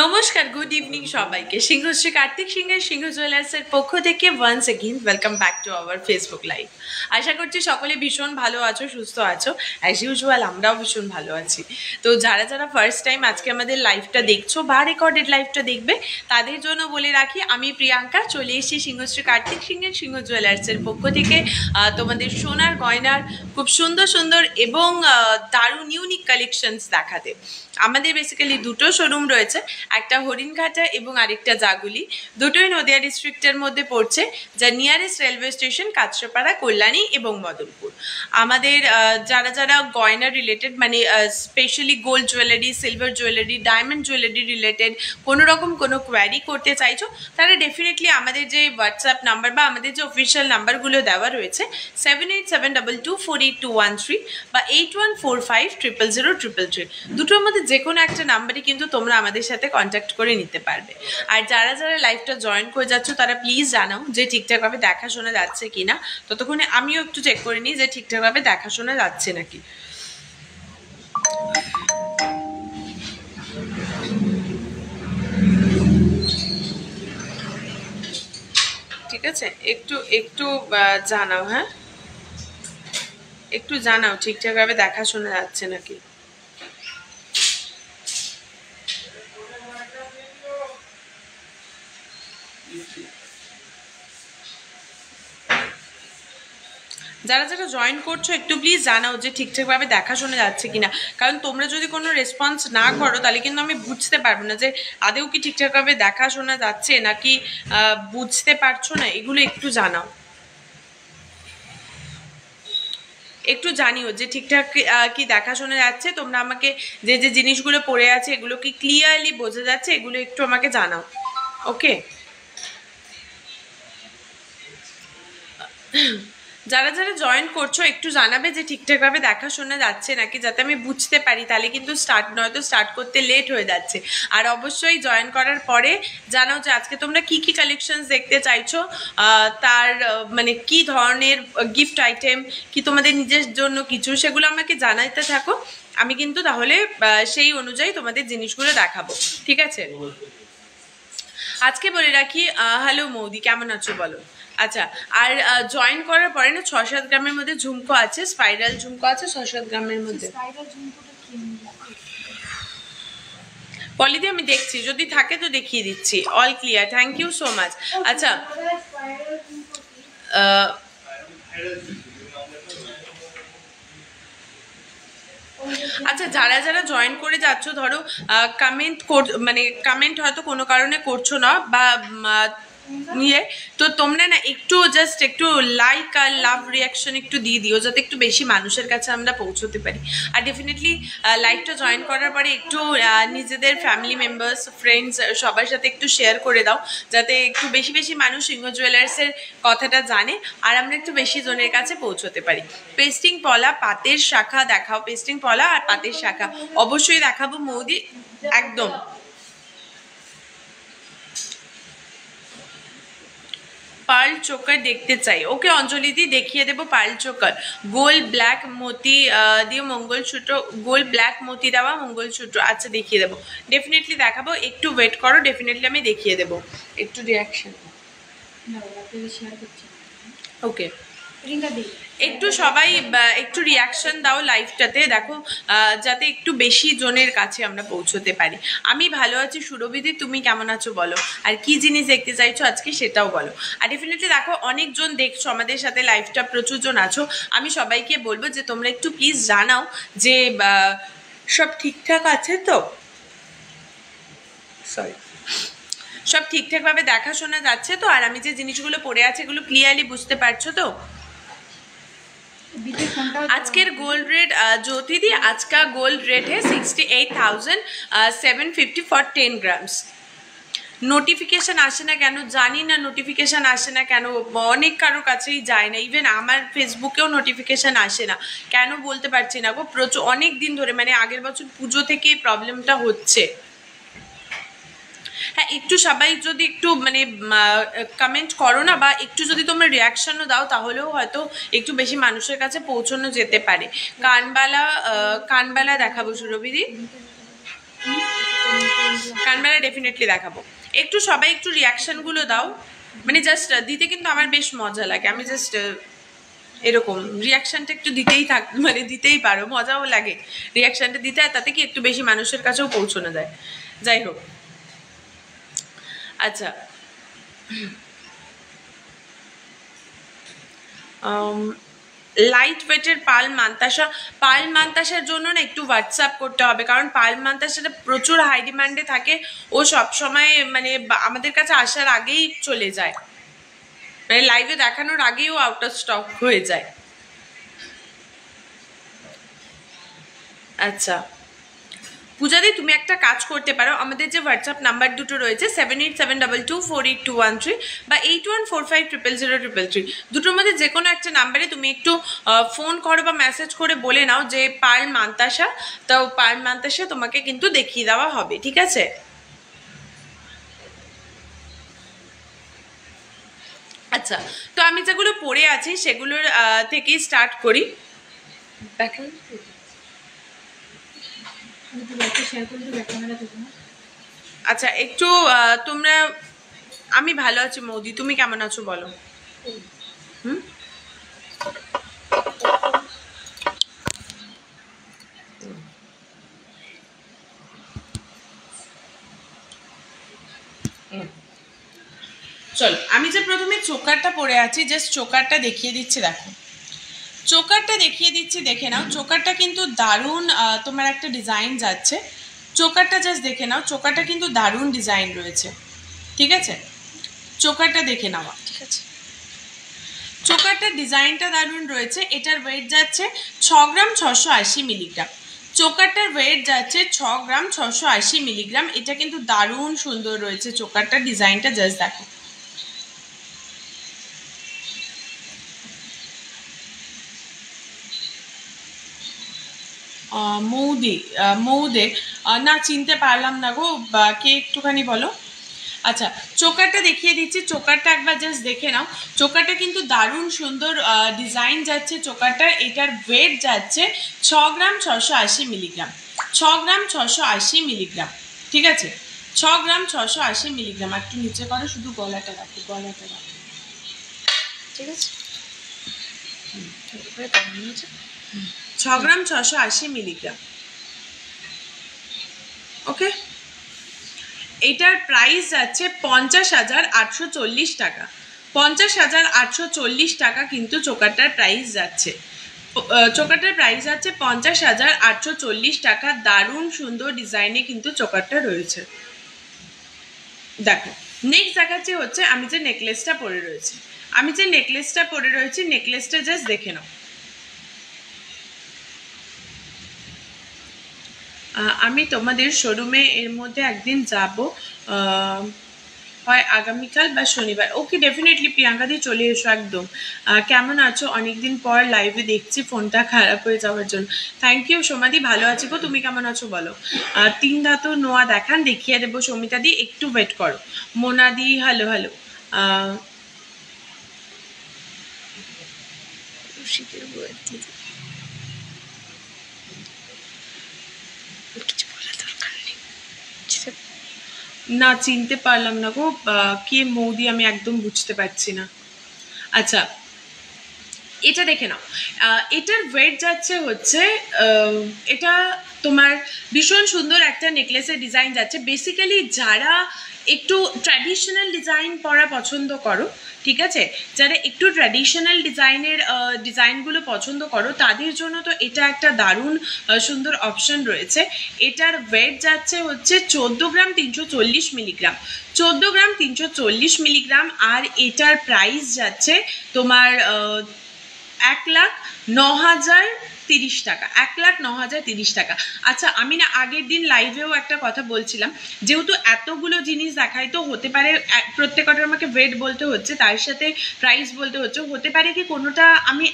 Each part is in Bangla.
নমস্কার, গুড ইভিনিং সবাইকে। সিংহশ্রী কার্তিক সিংহের সিংহ জুয়েলার্সের পক্ষ থেকে once again welcome back to our Facebook live. আশা করছি সকলে ভীষণ ভালো আছো, সুস্থ আছো। অ্যাজ ইউজুয়াল আমরাও ভীষণ ভালো আছি। তো যারা যারা ফার্স্ট টাইম আজকে আমাদের লাইভটা দেখছো বা রেকর্ডেড লাইভটা দেখবে, তাদের জন্য বলে রাখি, আমি প্রিয়াঙ্কা চলে এসেছি সিংহশ্রী কার্তিক সিংহের সিংহ জুয়েলার্সের পক্ষ থেকে তোমাদের সোনার গয়নার খুব সুন্দর সুন্দর এবং দারুণ ইউনিক কালেকশনস দেখাতে। আমাদের বেসিক্যালি দুটো শোরুম রয়েছে, একটা হরিণঘাটা এবং আরেকটা জাগুলি। দুটোই নদিয়া ডিস্ট্রিক্টের মধ্যে পড়ছে, যা nearest railway station Kanchrapara, Kalyani এবং মদনপুর। আমাদের যারা যারা গয়না রিলেটেড, মানে specially gold jewellery, silver jewellery, diamond jewellery related কোনো রকম কোনো কোয়ারি করতে চাইছো, তারা ডেফিনেটলি আমাদের যে হোয়াটসঅ্যাপ নাম্বার বা আমাদের যে অফিসিয়াল নাম্বারগুলো দেওয়া রয়েছে 7872248213 বা 8145000033, দুটোর মধ্যে যে কোনো একটা নাম্বারই কিন্তু তোমরা আমাদের সাথে কন্ট্যাক্ট করে নিতে পারবে। আর যারা যারা লাইভটা জয়েন করে যাচ্ছ, তারা প্লিজ জানাও যে ঠিকঠাকভাবে দেখাশোনা যাচ্ছে কিনা। ততক্ষণে আমিও একটু চেক করে নিই যে ঠিকঠাকভাবে দেখাশোনা যাচ্ছে নাকি। ঠিক আছে, একটু একটু জানাও। হ্যাঁ, একটু জানাও ঠিকঠাকভাবে দেখাশোনা যাচ্ছে নাকি। যারা যারা জয়েন করছো একটু প্লিজ জানাও যে ঠিকঠাকভাবে দেখাশোনা যাচ্ছে কিনা। কারণ তোমরা যদি কোনো রেসপন্স না করো, তাহলে কিন্তু আমি বুঝতে পারবো না যে আদেও কি ঠিকঠাকভাবে দেখাশোনা যাচ্ছে নাকি বুঝতে পারছো না। এগুলো একটু জানাও, একটু জানিও যে ঠিকঠাক কি দেখাশোনা যাচ্ছে। তোমরা আমাকে যে যে জিনিসগুলো পড়ে আছে এগুলো কি ক্লিয়ারলি বোঝা যাচ্ছে, এগুলো একটু আমাকে জানাও। ওকে, যারা যারা জয়েন করছো একটু জানাবে যে ঠিকঠাকভাবে দেখাশোনা যাচ্ছে নাকি, যাতে আমি বুঝতে পারি। তাহলে কিন্তু নয়তো স্টার্ট করতে লেট হয়ে যাচ্ছে। আর অবশ্যই জয়েন করার পরে জানাও যে আজকে তোমরা কি কি কালেকশনস দেখতে চাইছো, তার মানে কি ধরনের গিফট আইটেম, কি তোমাদের নিজের জন্য কিছু, সেগুলো আমাকে জানাইতে থাকো। আমি কিন্তু তাহলে সেই অনুযায়ী তোমাদের জিনিসগুলো দেখাবো। ঠিক আছে, আজকে বলে রাখি, হ্যালো মৌদি, কেমন আছো বলো। আচ্ছা, আর জয়েন করার পরে না 6-7 গ্রামের মধ্যে ঝুমকো আছে, স্পাইরাল ঝুমকো আছে 6-7 গ্রামের মধ্যে। পলিদি আমি দেখছি, যদি থাকে তো দেখিয়ে দিচ্ছি। All clear, thank you so much. আচ্ছা, আচ্ছা, যারা যারা জয়েন করে যাচ্ছ, ধরো মানে কমেন্ট হয়তো কোনো কারণে করছো না বা নিয়ে, তো তোমরা না একটু জাস্ট একটু লাইক আর লাভ রিয়াকশন একটু দিয়ে দিও, যাতে একটু বেশি মানুষের কাছে আমরা পৌঁছতে পারি। আর ডেফিনেটলি লাইভটা জয়েন করার পরে একটু নিজেদের ফ্যামিলি মেম্বার্স, ফ্রেন্ডস সবার সাথে একটু শেয়ার করে দাও, যাতে একটু বেশি বেশি মানুষ সিংহ জুয়েলার্সের কথাটা জানে আর আমরা একটু বেশি জনের কাছে পৌঁছতে পারি। পেস্টিং পলা, পাতের শাখা দেখাও। পেস্টিং পলা আর পাতের শাখা অবশ্যই দেখাবো মৌদি, একদম। পার্ল চোকার দেখতে চাই। ওকে অঞ্জলি দি, দেখিয়ে দেবো পার্ল চোকার। গোল্ড ব্ল্যাক মতি দিয়ে মঙ্গলসূত্র, গোল্ড ব্ল্যাক মতি দেওয়া মঙ্গলসূত্র। আচ্ছা, দেখিয়ে দেবো, ডেফিনেটলি দেখাবো। একটু ওয়েট করো, ডেফিনেটলি আমি দেখিয়ে দেবো। একটু রিয়াকশন। ওকে, একটু সবাই একটু রিয়াকশন দাও লাইভটাতে, দেখো যাতে একটু বেশি জনের কাছে আমরা পৌঁছতে পারি। আমি ভালো আছি সুরভিদি, তুমি কেমন আছো বলো, আর কি জিনিস দেখতে চাইছো আজকে সেটাও বলো। আর ডেফিনেটলি দেখো অনেকজন দেখছো আমাদের সাথে লাইভটা, প্রচুর জন আছো। আমি সবাইকে বলবো যে তোমরা একটু প্লিজ জানাও যে সব ঠিকঠাক আছে তো, সরি, সব ঠিকঠাকভাবে দেখাশোনা যাচ্ছে তো, আর আমি যে জিনিসগুলো পড়ে আছে এগুলো ক্লিয়ারলি বুঝতে পারছো তো। আজকের গোল্ড রেট জ্যোতিদি, আজকা গোল্ড রেট है 68,750 ফর 10 গ্রামস। নোটিফিকেশান আসে না কেন জানি না, নোটিফিকেশান আসে না কেন, অনেক কারোর কাছেই যায় না। ইভেন আমার ফেসবুকেও নোটিফিকেশান আসে না কেন বলতে পারছি না গো। প্রচুর অনেক দিন ধরে, মানে আগের বছর পুজো থেকে এই প্রবলেমটা হচ্ছে। হ্যাঁ, একটু সবাই যদি একটু মানে কমেন্ট করো না, বা একটু যদি তোমরা রিয়াকশনও দাও, তাহলেও হয়তো একটু বেশি মানুষের কাছে পৌঁছানো যেতে পারে। কানবালা দেখাবো সুরভিদি। কানবেলা ডেফিনেটলি দেখাবো। একটু সবাই একটু রিয়াকশনগুলো দাও, মানে জাস্ট দিতে কিন্তু আমার বেশ মজা লাগে। আমি জাস্ট এরকম রিয়াকশনটা একটু দিতেই মানে দিতেই পারো, মজাও লাগে রিয়াকশনটা দিতে, আর তাতে কি একটু বেশি মানুষের কাছেও পৌঁছানো যায়। যাই হোক, আচ্ছা লাইট ওয়েটের পার্ল মান্তাসার জন্য না একটু হোয়াটসঅ্যাপ করতে হবে, কারণ পার্ল মান্তাসাটা প্রচুর হাই ডিমান্ডে থাকে। ও সব সময় মানে আমাদের কাছে আসার আগেই চলে যায়, মানে লাইভে দেখানোর আগেই ও আউট অফ স্টক হয়ে যায়। আচ্ছা পূজাদি, তুমি একটা কাজ করতে পারো, আমাদের যে হোয়াটসঅ্যাপ নাম্বার দুটো রয়েছে 7872248213 বা 8145000033, দুটোর মধ্যে যে কোনো একটা নাম্বারে তুমি একটু ফোন করো বা মেসেজ করে বলে নাও যে পার্ল মান্তাসা, তো পার্ল মান্তাসা তোমাকে কিন্তু দেখিয়ে দেওয়া হবে, ঠিক আছে? আচ্ছা, তো আমি যেগুলো পড়ে আছি সেগুলোর থেকেই স্টার্ট করি। আচ্ছা একটু তোমরা, আমি ভালো আছি মৌদি, তুমি কেমন আছো বলো? হুম, চলো আমি যে প্রথমে চোকারটা পরে আছি, জাস্ট চোকারটা দেখিয়ে দিচ্ছি, দেখো চোকারটা দেখিয়ে দিচ্ছি, দেখে নাও। চোকারটা কিন্তু দারুণ তোমার একটা ডিজাইন যাচ্ছে, চোকারটা জাস্ট দেখে নাও, চোকারটা কিন্তু দারুণ ডিজাইন রয়েছে, ঠিক আছে? চোকারটা দেখে নাও, ঠিক আছে? চোকারটার ডিজাইনটা দারুণ রয়েছে। এটার ওয়েট যাচ্ছে 6 গ্রাম 680 মিলিগ্রাম। চোকারটার ওয়েট যাচ্ছে 6 গ্রাম 680 মিলিগ্রাম। এটা কিন্তু দারুণ সুন্দর রয়েছে চোকারটার ডিজাইনটা, জাস্ট দেখো। মৌদে না চিনতে পারলাম না গো, কে একটুখানি বলো। আচ্ছা চোকারটা দেখিয়ে দিচ্ছি, চোকারটা একবার জাস্ট দেখে নাও। চোকারটা কিন্তু দারুণ সুন্দর ডিজাইন যাচ্ছে চোকারটা। এটার ওয়েট যাচ্ছে 6 গ্রাম 680 মিলিগ্রাম। 6 গ্রাম 680 মিলিগ্রাম, ঠিক আছে? 6 গ্রাম 680 মিলিগ্রাম। একটু নিচে করো, শুধু গলাটা রাখো, ঠিক আছে? 6 গ্রাম 680 মিলিগ্রাম, ওকে। এটার প্রাইস যাচ্ছে 50,840 টাকা। 50,840 টাকা কিন্তু চোকারটার প্রাইস যাচ্ছে। চোকারটার প্রাইস যাচ্ছে 50,840 টাকা। দারুণ সুন্দর ডিজাইনে কিন্তু চোকারটা রয়েছে, দেখো। নেক্সট দেখাচ্ছি হচ্ছে আমি যে নেকলেসটা পরে রয়েছি, নেকলেসটা জাস্ট দেখে নাও। আমি তোমাদের শোরুমে এর মধ্যে একদিন যাব, হয় আগামীকাল বা শনিবার। ওকে ডেফিনেটলি প্রিয়াঙ্কাদি চলে এসো একদম। কেমন আছো? অনেকদিন পর লাইভে দেখছি, ফোনটা খারাপ হয়ে যাওয়ার জন্য। থ্যাংক ইউ সোমাদি, ভালো আছি গো, তুমি কেমন আছো বলো? 3 ধাতু নোয়া দেখান, দেখিয়ে দেবো সমিতাদি, একটু ওয়েট করো। মোনাদি হ্যালো হ্যালো। না চিনতে পারলাম না গো, কে মৌদি আমি একদম বুঝতে পারছি না। আচ্ছা এটা দেখে নাও। এটার ওয়েট যাচ্ছে হচ্ছে এটা তোমার ভীষণ সুন্দর একটা নেকলেসের ডিজাইন যাচ্ছে। বেসিক্যালি যারা একটু ট্র্যাডিশনাল ডিজাইন পরা পছন্দ করো, ঠিক আছে, যারা একটু ট্র্যাডিশনাল ডিজাইনগুলো পছন্দ করো, তাদের জন্য তো এটা একটা দারুণ সুন্দর অপশন রয়েছে। এটার ওয়েট যাচ্ছে হচ্ছে 14 গ্রাম 340 মিলিগ্রাম। 14 গ্রাম 340 মিলিগ্রাম। আর এটার প্রাইস যাচ্ছে তোমার 1,09,030 টাকা। 1,09,030 টাকা। আচ্ছা আমি না আগের দিন লাইভেও একটা কথা বলছিলাম, যেহেতু এতগুলো জিনিস দেখাই, তো হতে পারে প্রত্যেকটার আমাকে ওয়েট বলতে হচ্ছে, তার সাথে প্রাইস বলতে হচ্ছে। হতে পারে কি কোনোটা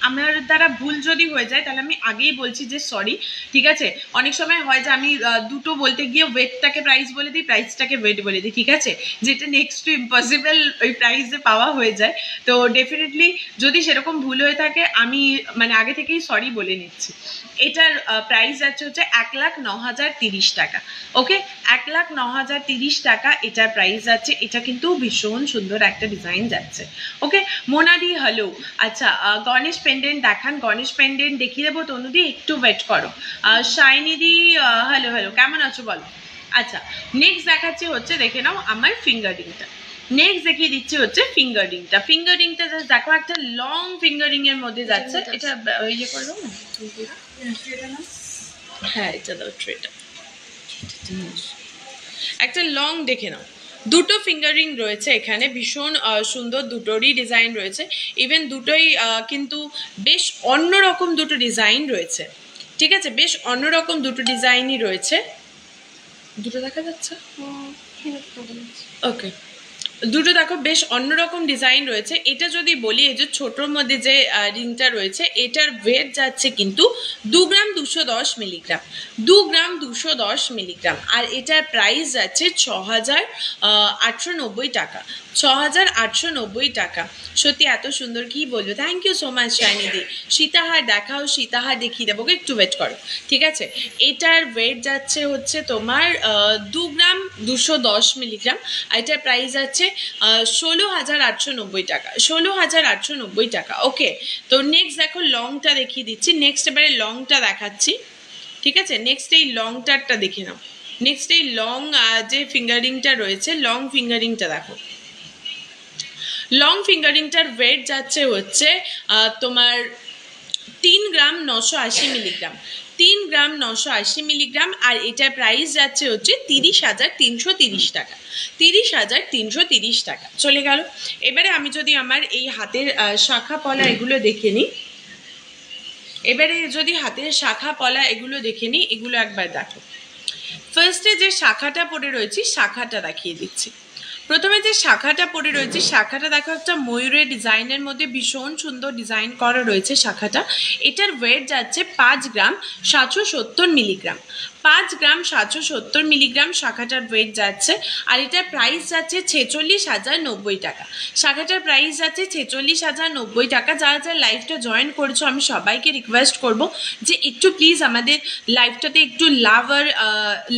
আমার দ্বারা ভুল যদি হয়ে যায়, তাহলে আমি আগেই বলছি যে সরি, ঠিক আছে? অনেক সময় হয় যে আমি দুটো বলতে গিয়ে ওয়েটটাকে প্রাইস বলে দিই, প্রাইসটাকে ওয়েট বলে দিই, ঠিক আছে? যেটা নেক্সট টু ইম্পসিবল ওই প্রাইসে পাওয়া হয়ে যায়। তো ডেফিনেটলি যদি সেরকম ভুল হয়ে থাকে, আমি মানে আগে থেকেই সরি বলে নিচ্ছি। এটার প্রাইস যাচ্ছে হচ্ছে 1,09,030 টাকা। ওকে, 1,09,030 টাকা এটার প্রাইস যাচ্ছে। এটা কিন্তু ভীষণ সুন্দর একটা ডিজাইন যাচ্ছে। ওকে মোনাদি হ্যালো। আচ্ছা গণেশ পেন্ডেন্ট দেখান, গণেশ পেন্ডেন্ট দেখিয়ে দেবো। তনুদি একটু ওয়েট করো। শাইনিদি হ্যালো হ্যালো, কেমন আছো বলো। আচ্ছা নেক্সট দেখাচ্ছি হচ্ছে, দেখে নাও আমার ফিঙ্গারিংটা। নেক্সট দেখিয়ে দিচ্ছি হচ্ছে ফিঙ্গারিংটা। ফিঙ্গারিংটা জাস্ট দেখো, একটা লং ফিঙ্গারিং এর মধ্যে যাচ্ছে। এটা ইয়ে করে দাও না, হ্যাঁ এটা দাও ট্রেটা, একটা লং দেখে নাও। দুটো ফিঙ্গারিং রয়েছে এখানে, ভীষণ সুন্দর দুটোরই ডিজাইন রয়েছে। ইভেন দুটোই কিন্তু বেশ অন্যরকম দুটো ডিজাইন রয়েছে। ঠিক আছে, বেশ অন্যরকম দুটো ডিজাইনই রয়েছে। দুটো দেখা যাচ্ছে, ওকে দুটো দেখো বেশ অন্যরকম ডিজাইন রয়েছে। এটা যদি বলি, এই যে ছোটোর মধ্যে যে রিংটা রয়েছে, এটার ওয়েট যাচ্ছে কিন্তু 2 গ্রাম 210 মিলিগ্রাম, 2 গ্রাম 210 মিলিগ্রাম। আর এটার প্রাইস যাচ্ছে 6,890 টাকা, 6,890 টাকা। সত্যি এত সুন্দর, কি বলবো। থ্যাংক ইউ সো মাচ শাইনিদি। সীতাহার দেখাও, সীতাহার দেখিয়ে দেবো, একটু ওয়েট করো। ঠিক আছে, এটার ওয়েট যাচ্ছে হচ্ছে তোমার 2 গ্রাম 210 মিলিগ্রাম। আর এটার প্রাইস যাচ্ছে 16,890 টাকা, 16,890 টাকা। ওকে, তো নেক্সট দেখো লংটা দেখিয়ে দিচ্ছি। নেক্সট এবারে লংটা দেখাচ্ছি। ঠিক আছে, নেক্সট এই লংটারটা দেখে নাও। নেক্সট এই লং যে ফিঙ্গারিংটা রয়েছে, লং ফিঙ্গারিংটা দেখো। লং ফিঙ্গারিংটার ওয়েট যাচ্ছে হচ্ছে তোমার 3 গ্রাম 980 মিলিগ্রাম, 3 গ্রাম 980 মিলিগ্রাম। আর এটার প্রাইস যাচ্ছে হচ্ছে 30,330 টাকা, 30,330 টাকা। চলে গেল। এবারে আমি যদি আমার এই হাতের শাখা পলা এগুলো দেখে নিই, এবারে যদি হাতের শাখা পলা এগুলো দেখে নিই, এগুলো একবার দেখো। ফার্স্টে যে শাখাটা পড়ে রয়েছে, শাখাটা দেখিয়ে দিচ্ছি। প্রথমে যে শাখাটা পড়ে রয়েছে, শাখাটা দেখো একটা ময়ূরের ডিজাইনের মধ্যে ভীষণ সুন্দর ডিজাইন করা রয়েছে শাখাটা। এটার ওয়েট যাচ্ছে 5 গ্রাম 770 মিলিগ্রাম, 5 গ্রাম 770 মিলিগ্রাম শাখাটার ওয়েট যাচ্ছে। আর এটার প্রাইস যাচ্ছে 46,090 টাকা, শাখাটার প্রাইস যাচ্ছে 46,090 টাকা। যারা যারা লাইভটা জয়েন করেছো, আমি সবাইকে রিকোয়েস্ট করব যে একটু প্লিজ আমাদের লাইভটাতে একটু লাভ আর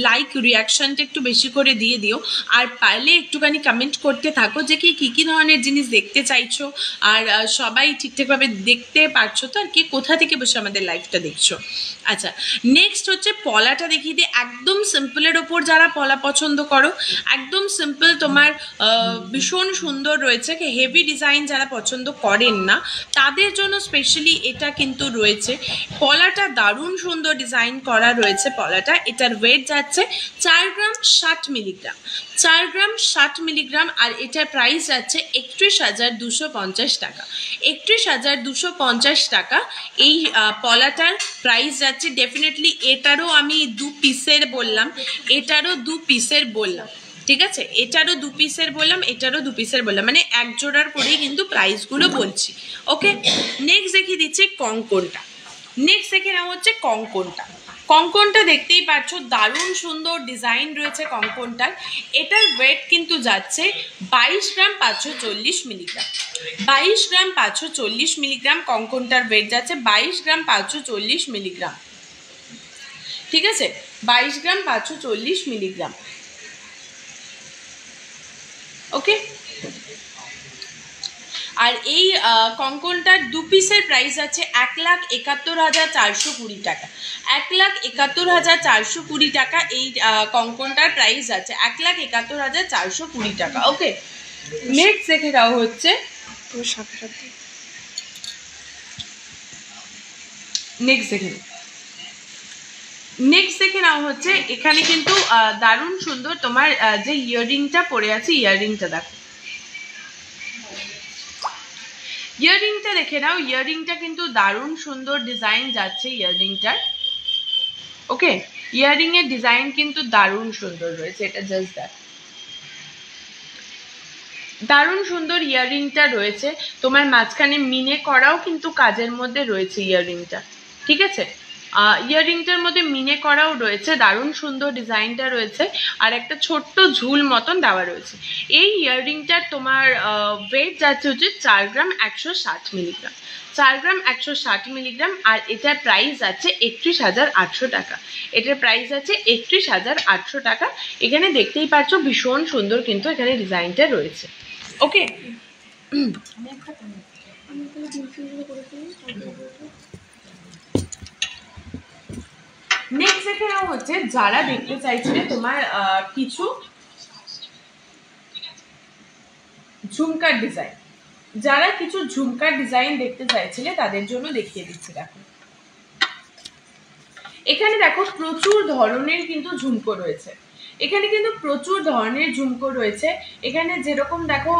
লাইক রিয়াকশনটা একটু বেশি করে দিয়ে দিও। আর পারলে একটুখানি কমেন্ট করতে থাকো যে কি কী ধরনের জিনিস দেখতে চাইছো, আর সবাই ঠিকঠাকভাবে দেখতে পারছো তো, আর কি কোথা থেকে বসে আমাদের লাইভটা দেখছো। আচ্ছা নেক্সট হচ্ছে পলাটা দেখিয়ে দিই। একদম সিম্পলের ওপর যারা পলা পছন্দ করো, একদম সিম্পল, তোমার ভীষণ সুন্দর রয়েছে। হেভি ডিজাইন যারা পছন্দ করেন না, তাদের জন্য স্পেশালি এটা কিন্তু রয়েছে। পলাটা দারুণ সুন্দর ডিজাইন করা রয়েছে পলাটা। এটার ওয়েট যাচ্ছে 4 গ্রাম 60 মিলিগ্রাম, 4 গ্রাম 60 মিলিগ্রাম। আর এটার প্রাইস যাচ্ছে 31,250 টাকা, 31,250 টাকা এই পলাটার প্রাইস যাচ্ছে। ডেফিনেটলি এটারও আমি 2 পিসের বললাম, এটারও 2 পিসের বললাম। ঠিক আছে, এটারও 2 পিসের বললাম, এটারও 2 পিসের বললাম, মানে এক জোড়ার করেই কিন্তু প্রাইসগুলো বলছি। ওকে, নেক্সট দেখিয়ে দিচ্ছি কঙ্কনটা। নেক্সট দেখে নাও হচ্ছে কঙ্কনটা। কঙ্কনটা দেখতেই পাচ্ছ, দারুণ সুন্দর ডিজাইন রয়েছে কঙ্কনটার। এটার ওয়েট কিন্তু যাচ্ছে 22 গ্রাম 540 মিলিগ্রাম, 22 গ্রাম 540 মিলিগ্রাম। কঙ্কনটার ওয়েট যাচ্ছে 22 গ্রাম 540 মিলিগ্রাম। ঠিক আছে, 22 গ্রাম 540 মিলিগ্রাম। ওকে, আর এই কঙ্কনটার 2 পিসের প্রাইস আছে 1,71,420 টাকা, 1,71,420 টাকা। এই কঙ্কনটার প্রাইস আছে 1,71,420 টাকা। ওকে, নেক্সট দেখে দাও হচ্ছে নেক্সট দেখে নাও হচ্ছে এখানে কিন্তু দারুণ সুন্দর তোমার যে ইয়াররিংটা পরে আছে, ইয়াররিংটা দেখো, ইয়াররিংটা দেখে নাও। ইয়াররিংটা কিন্তু দারুণ সুন্দর ডিজাইন যাচ্ছে ইয়াররিংটার। ওকে, ইয়াররিং এর ডিজাইন কিন্তু দারুণ সুন্দর রয়েছে। এটা জাস্ট দেখ, দারুণ সুন্দর ইয়াররিংটা রয়েছে। তোমার মাঝখানে মিনে করাও কিন্তু কাজের মধ্যে রয়েছে ইয়াররিংটা। ঠিক আছে, ইয়াররিংটার মধ্যে মিনে করাও রয়েছে, দারুণ সুন্দর ডিজাইনটা রয়েছে, আর একটা ছোট্ট ঝুল মতন দেওয়া রয়েছে। এই ইয়াররিংটার তোমার ওয়েট যাচ্ছে হচ্ছে 4 গ্রাম 160 মিলিগ্রাম, 4 গ্রাম 160 মিলিগ্রাম। আর এটার প্রাইস আছে 31,800 টাকা। এটার প্রাইস আছে 31,800 টাকা। এখানে দেখতেই পাচ্ছ ভীষণ সুন্দর কিন্তু এখানে ডিজাইনটা রয়েছে। ওকে, নেক্সট এখানে হচ্ছে যারা দেখতে চাইছিলে তোমার কিছু ঝুমকার ডিজাইন, যারা কিছু ঝুমকার ডিজাইন দেখতে চাইছিলে তাদের জন্য দেখিয়ে দিচ্ছি। দেখো এখানে দেখো প্রচুর ধরনের কিন্তু ঝুমকো রয়েছে, এখানে কিন্তু প্রচুর ধরনের ঝুমকো রয়েছে। এখানে যেরকম দেখো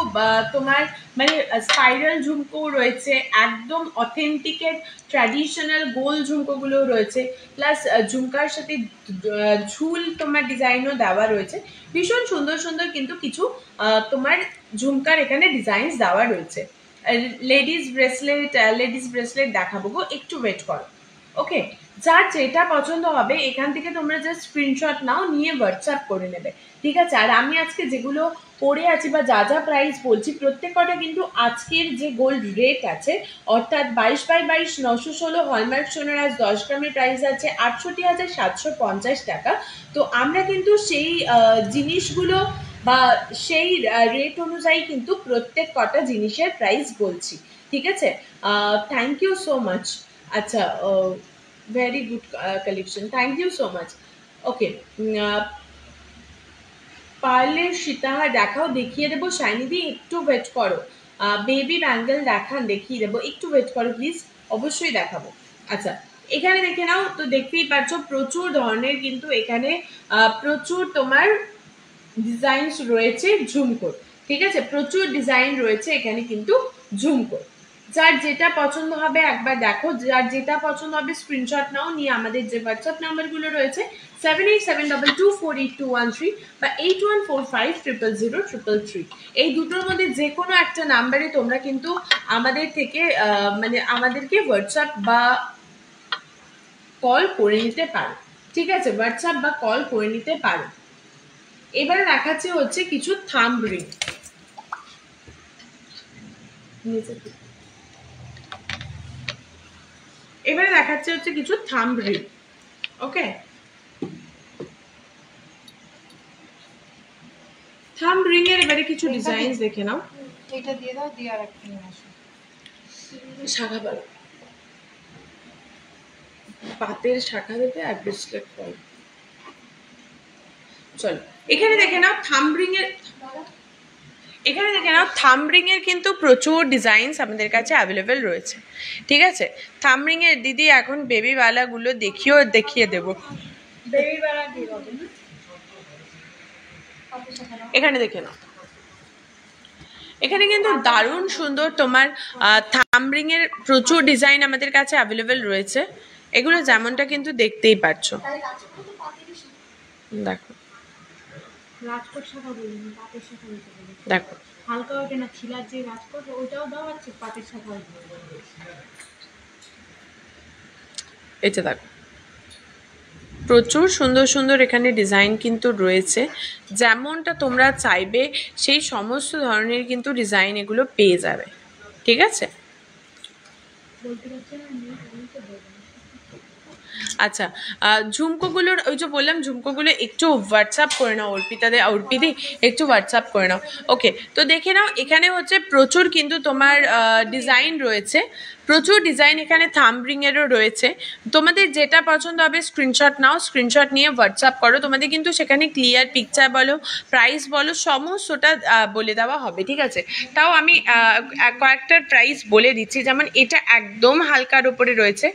তোমার মানে স্পাইরাল ঝুমকো রয়েছে, একদম অথেন্টিকেট ট্র্যাডিশনাল গোল ঝুমকোগুলো রয়েছে, প্লাস ঝুমকার সাথে ঝুল তোমার ডিজাইনও দেওয়া রয়েছে। ভীষণ সুন্দর সুন্দর কিন্তু কিছু তোমার ঝুমকার এখানে ডিজাইন দেওয়া রয়েছে। লেডিস ব্রেসলেট দেখাবো গো, একটু ওয়েট করো। ওকে, যার যেটা পছন্দ হবে এখান থেকে তোমরা জাস্ট স্ক্রিনশট নাও, নিয়ে হোয়াটসঅ্যাপ করে নেবে, ঠিক আছে? আর আমি আজকে যেগুলো পরে আছি বা যা যা প্রাইস বলছি প্রত্যেকটা কিন্তু আজকের যে গোল্ড রেট আছে, অর্থাৎ 22/22 916 হলমার্ক সোনার আজ 10 গ্রামের প্রাইস আছে 68,750 টাকা। তো আমরা কিন্তু সেই জিনিসগুলো বা সেই রেট অনুযায়ী কিন্তু প্রত্যেক কটা জিনিসের প্রাইস বলছি, ঠিক আছে? Thank you so much. আচ্ছা, very good collection, thank you so much. Okay, পারলে সীতাহার দেখাও, দেখিয়ে দেবো। শাইনিদি একটু ওয়েট করো। বেবি ব্যাঙ্গেল দেখান, দেখিয়ে দেবো, একটু ওয়েট করো প্লিজ, অবশ্যই দেখাবো। আচ্ছা, এখানে দেখে নাও, তো দেখতেই পাচ্ছ প্রচুর ধরনের কিন্তু এখানে প্রচুর তোমার ডিজাইনস রয়েছে ঝুমকোর, ঠিক আছে? প্রচুর ডিজাইন রয়েছে এখানে কিন্তু ঝুমকোর। যার যেটা পছন্দ হবে একবার দেখো, যার যেটা পছন্দ হবে স্ক্রিনশট নাও, নিয়ে আমাদের যে হোয়াটসঅ্যাপ নাম্বারগুলো রয়েছে 7872248213 বা 8145000033, এই দুটোর মধ্যে যে কোনো একটা নাম্বারে তোমরা কিন্তু আমাদের থেকে মানে আমাদেরকে হোয়াটসঅ্যাপ বা কল করে নিতে পারো, ঠিক আছে? হোয়াটসঅ্যাপ বা কল করে নিতে পারো। এবারে দেখাচ্ছে হচ্ছে কিছু থাম্ব রিং। এবারে দেখাচ্ছে হচ্ছে কিছু থাম্ব রিং। ওকে, থাম্ব রিং এর এবারে কিছু ডিজাইন দেখে নাও। এটা দিয়ে দাও, দিয়ে আর একটা নিয়ে আসো। শাখা পালো, পাতের শাখা দেবে আর ব্রেসলেট ফল। চলো এখানে দেখে নাও থাম্ব রিং এর, এখানে দেখে নাও থাম্ব রিং এর কিন্তু প্রচুর ডিজাইনস আমাদের কাছে অ্যাভেলেবেল রয়েছে, ঠিক আছে? থাম্ব রিং এর দিদি এখন বেবি বালাগুলো দেখিয়ে দেবো। বেবি বালা দিয়ে দাও না, এখানে দেখে নাও, এখানে কিন্তু দারুণ সুন্দর তোমার থাম্ব রিং এর প্রচুর ডিজাইন আমাদের কাছে অ্যাভেলেবেল রয়েছে। এগুলো যেমনটা কিন্তু দেখতেই পাচ্ছ, দেখো রাজকোট শাখা বলিনি, পাতের শাখা দিতে বলি। দেখো হালকা ওঠে না, ছিলার যে রাজকোট ওইটাও দাও, আছে পাতের শাখা। এটা দেখো প্রচুর সুন্দর সুন্দর এখানে ডিজাইন কিন্তু রয়েছে, যেমনটা তোমরা চাইবে সেই সমস্ত ধরনের কিন্তু ডিজাইন এগুলো পেয়ে যাবে, ঠিক আছে? বলতে পারছি না, আমি তো বলবো। আচ্ছা, ঝুমকোগুলোর ওই যে বললাম ঝুমকোগুলো একটু হোয়াটসঅ্যাপ করে নাও, অর্পিদি একটু হোয়াটসঅ্যাপ করে নাও। ওকে, তো দেখে নাও এখানে হচ্ছে প্রচুর কিন্তু তোমার ডিজাইন রয়েছে, প্রচুর ডিজাইন এখানে থাম্ব রিংয়েরও রয়েছে। তোমাদের যেটা পছন্দ হবে স্ক্রিনশট নাও, স্ক্রিনশট নিয়ে হোয়াটসঅ্যাপ করো, তোমাদের কিন্তু সেখানে ক্লিয়ার পিকচার বলো, প্রাইস বলো, সমস্তটা বলে দেওয়া হবে, ঠিক আছে? তাও আমি কয়েকটার প্রাইস বলে দিচ্ছি, যেমন এটা একদম হালকার উপরে রয়েছে,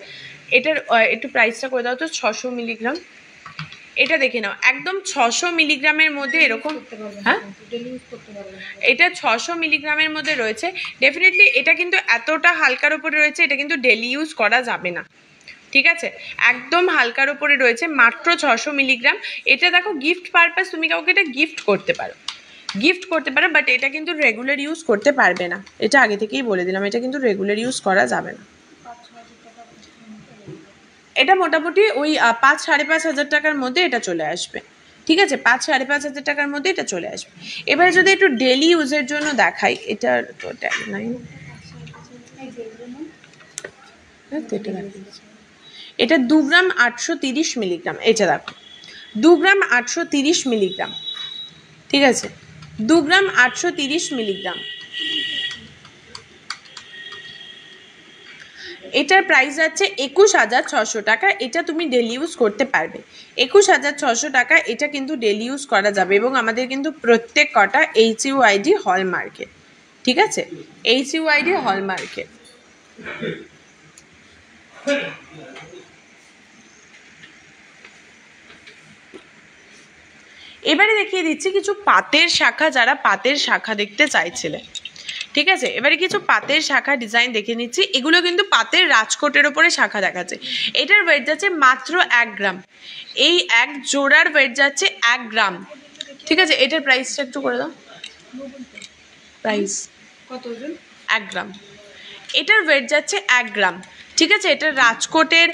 এটার একটু প্রাইসটা করে দাও তো, 600 মিলিগ্রাম। এটা দেখে নাও একদম 600 মিলিগ্রামের মধ্যে এরকম, হ্যাঁ এটা 600 মিলিগ্রামের মধ্যে রয়েছে। ডেফিনেটলি এটা কিন্তু এতটা হালকার উপরে রয়েছে, এটা কিন্তু ডেলি ইউজ করা যাবে না, ঠিক আছে? একদম হালকার উপরে রয়েছে, মাত্র 600 মিলিগ্রাম। এটা দেখো গিফট পারপাস, তুমি কাউকে এটা গিফট করতে পারো, বাট এটা কিন্তু রেগুলার ইউজ করতে পারবে না, এটা আগে থেকেই বলে দিলাম, এটা কিন্তু রেগুলার ইউজ করা যাবে না। এটা মোটামুটি ওই 5-5.5 হাজার টাকার মধ্যে এটা চলে আসবে। ঠিক আছে, 5-5.5 হাজার টাকার মধ্যে এটা চলে আসবে। এবারে যদি একটু ডেলি ইউজের জন্য দেখাই, এটার তো এটা 2 গ্রাম 830 মিলিগ্রাম। এটা দেখো 2 গ্রাম 830 মিলিগ্রাম। ঠিক আছে, 2 গ্রাম 830 মিলিগ্রাম। এটার প্রাইস আছে 21,600 টাকা। এটা তুমি ডেলি ইউজ করতে পারবে। 21,600 টাকা এটা কিন্তু ডেলি ইউজ করা যাবে এবং আমাদের কিন্তু প্রত্যেক কটা HUID হলমার্কে। ঠিক আছে, HUID হলমার্কে। এবারে দেখিয়ে দিচ্ছি কিছু পাতের শাখা, যারা পাতের শাখা দেখতে চাইছিলে। ঠিক আছে, এবারে কিছু পাতের শাখা ডিজাইন দেখে নিচ্ছি। এগুলো কিন্তু পাতের রাজকোটের ওপরে শাখা দেখাচ্ছে। এটার ওয়েট যাচ্ছে মাত্র 1 গ্রাম। এই এক জোড়ার ওয়েট যাচ্ছে 1 গ্রাম। ঠিক আছে, এটার প্রাইসটা একটু করে দাও। প্রাইস কত? 1 গ্রাম। এটার ওয়েট যাচ্ছে 1 গ্রাম। ঠিক আছে, এটা রাজকোটের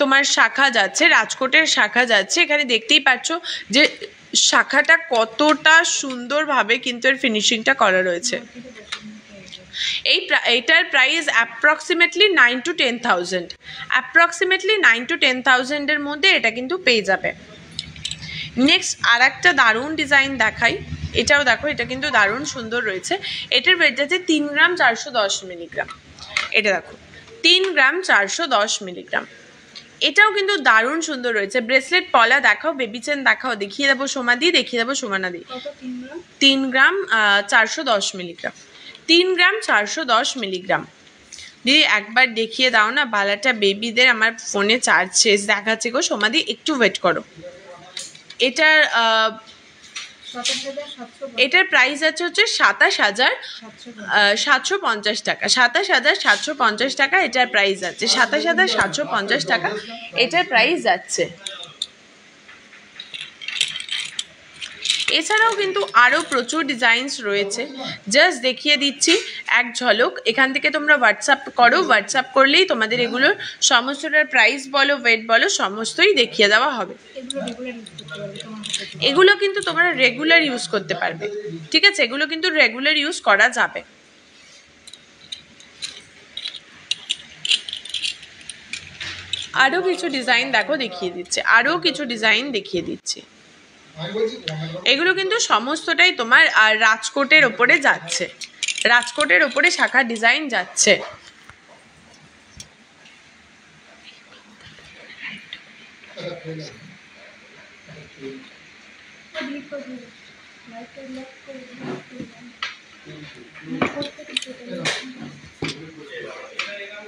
তোমার শাখা যাচ্ছে, রাজকোটের শাখা যাচ্ছে। এখানে দেখতেই পাচ্ছ যে শাখাটা কতটা সুন্দরভাবে কিন্তু এর ফিনিশিংটা করা রয়েছে। এইটার price approximately 9 to 10,000। Approximately 9 to 10,000-এর মধ্যে এটা কিন্তু পেয়ে যাবে। নেক্সট আর একটা দারুণ ডিজাইন দেখাই। এটাও দেখো, এটা কিন্তু দারুণ সুন্দর রয়েছে। এটার ওয়েট যাচ্ছে 3 গ্রাম 410 মিলিগ্রাম। এটা দেখো 3 গ্রাম 410 মিলিগ্রাম। এটাও কিন্তু দারুণ সুন্দর রয়েছে। ব্রেসলেট পলা দেখাও, বেবি চেন দেখাও, দেখিয়ে দেবো সোমাদি, দেখিয়ে দেবো সোমানাদি। 3 গ্রাম 410 মিলিগ্রাম। 3 গ্রাম 410 মিলিগ্রাম। দিদি একবার দেখিয়ে দাও না বালাটা বেবিদের। আমার ফোনে চার্জ শেষ দেখাচ্ছে গো সোমাদি, একটু ওয়েট করো। এটার প্রাইস আছে হচ্ছে 27,750 টাকা। 27,750 টাকা এটার প্রাইস আছে। 27,750 টাকা এটার প্রাইস যাচ্ছে। এছাড়াও কিন্তু আরও প্রচুর ডিজাইনস রয়েছে, জাস্ট দেখিয়ে দিচ্ছি এক ঝলক। এখান থেকে তোমরা হোয়াটসঅ্যাপ করো, হোয়াটসঅ্যাপ করলেই তোমাদের এগুলোর সমস্তটার প্রাইস বলো, ওয়েট বলো, সমস্তই দেখিয়ে দেওয়া হবে। এগুলো কিন্তু তোমরা রেগুলার ইউজ করতে পারবে। ঠিক আছে, এগুলো কিন্তু রেগুলার ইউজ করা যাবে। আরও কিছু ডিজাইন দেখো, দেখিয়ে দিচ্ছে, আরও কিছু ডিজাইন দেখিয়ে দিচ্ছি। এগুলো কিন্তু সমস্তটাই তোমার আর রাজকোটের ওপরে যাচ্ছে, রাজকোটের ওপরে শাখা ডিজাইন যাচ্ছে।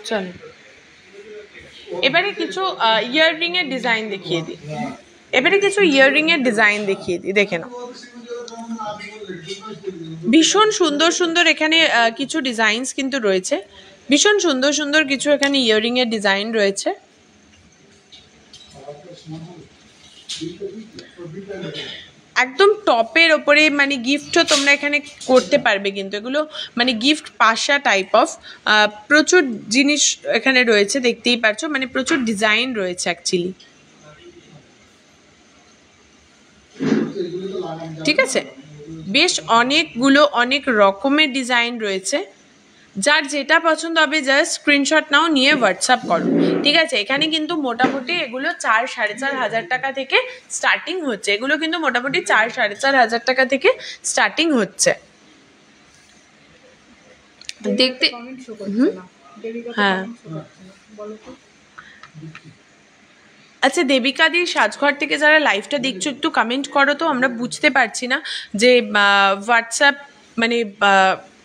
চলো এবারে কিছু ইয়াররিং এর ডিজাইন দেখিয়ে দিই। দেখে নাও। ভীষণ সুন্দর সুন্দর এখানে কিছু ডিজাইনস কিন্তু রয়েছে। ভীষণ সুন্দর সুন্দর কিছু এখানে ইয়াররিং এর ডিজাইন রয়েছে। একদম টপের ওপরে মানে গিফটও তোমরা এখানে করতে পারবে। কিন্তু এগুলো মানে গিফট পাশা টাইপ অফ প্রচুর জিনিস এখানে রয়েছে, দেখতেই পাচ্ছ। মানে প্রচুর ডিজাইন রয়েছে অ্যাকচুয়ালি। ঠিক আছে, বেশ অনেকগুলো অনেক রকমের ডিজাইন রয়েছে। যার যেটা পছন্দ হবে জাস্ট স্ক্রিনশট নাও, নিয়ে হোয়াটসঅ্যাপ করো। ঠিক আছে, এখানে কিন্তু মোটামুটি এগুলো 4-4.5 হাজার টাকা থেকে স্টার্টিং হচ্ছে। এগুলো কিন্তু মোটামুটি 4-4.5 হাজার টাকা থেকে স্টার্টিং হচ্ছে। দেখতে হ্যাঁ। আচ্ছা, দেবিকাদির সাজঘর থেকে যারা লাইভটা দেখছো একটু কমেন্ট করো তো, আমরা বুঝতে পারছি না যে হোয়াটসঅ্যাপ মানে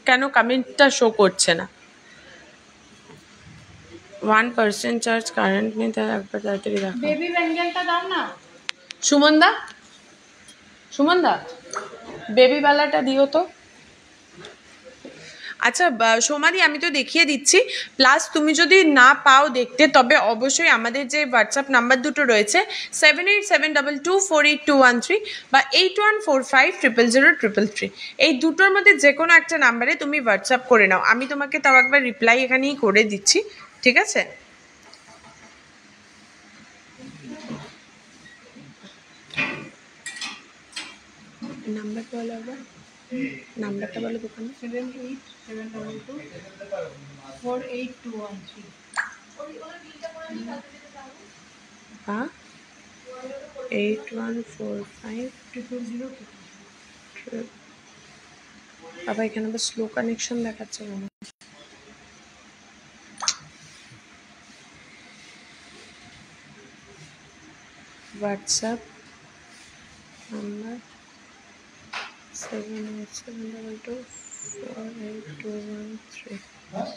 কেন কমেন্টটা শো করছে না। 1% চার্জ কারেন্ট নেই, তার একবার তাড়াতাড়ি দেখো। বেবি ব্যাঙ্গেলটা দাও না সুমনদা বেবি বালাটা দিও তো। আচ্ছা সোমাদি, আমি তো দেখিয়ে দিচ্ছি। প্লাস তুমি যদি না পাও দেখতে, তবে অবশ্যই আমাদের যে হোয়াটসঅ্যাপ নাম্বার দুটো রয়েছে 7872248213 বা 8145000333, এই দুটোর মধ্যে যে কোনো একটা নাম্বারে তুমি হোয়াটসঅ্যাপ করে নাও। আমি তোমাকে তাও একবার রিপ্লাই এখানেই করে দিচ্ছি। ঠিক আছে, নাম্বারটা বলো আবার, নাম্বারটা বলো দোকানে। 78724821 হ্যাঁ 8145 220. আবার এখানে আবার স্লো কানেকশন দেখাচ্ছে কেন? WhatsApp number 7872248213।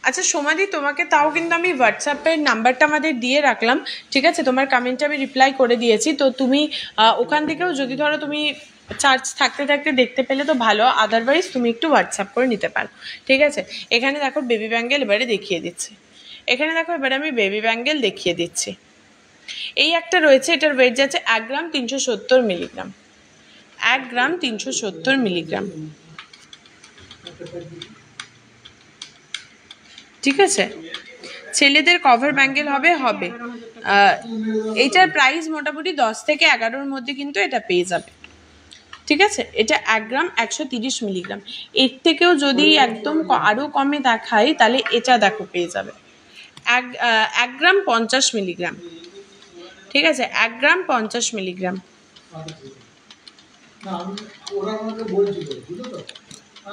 আচ্ছা সোমাদি, তোমাকে তাও কিন্তু আমি হোয়াটসঅ্যাপের নাম্বারটা আমাদের দিয়ে রাখলাম, ঠিক আছে? তোমার কমেন্টে আমি রিপ্লাই করে দিয়েছি, তো তুমি ওখান থেকেও যদি ধরো তুমি চার্জ থাকতে থাকতে দেখতে পেলে তো ভালো, আদারওয়াইজ তুমি একটু হোয়াটসঅ্যাপ করে নিতে পারো, ঠিক আছে? এখানে দেখো বেবি ব্যাঙ্গেল এবারে দেখিয়ে দিচ্ছি। এখানে দেখো এবারে আমি বেবি ব্যাঙ্গেল দেখিয়ে দিচ্ছি। এই একটা রয়েছে, এটার ওয়েট যাচ্ছে 1 গ্রাম 370 মিলিগ্রাম। 1 গ্রাম 370 মিলিগ্রাম, ঠিক আছে? ছেলেদের কভার ব্যাঙ্গেল হবে। এইটার প্রাইস মোটামুটি 10 থেকে 11-র মধ্যে কিন্তু এটা পেয়ে যাবে, ঠিক আছে? এটা 1 গ্রাম 130 মিলিগ্রাম। এর থেকেও যদি একদম আরও কমে দেখাই তাহলে এটা দেখো পেয়ে যাবে 1 গ্রাম 50 মিলিগ্রাম, ঠিক আছে? 1 গ্রাম 50 মিলিগ্রাম।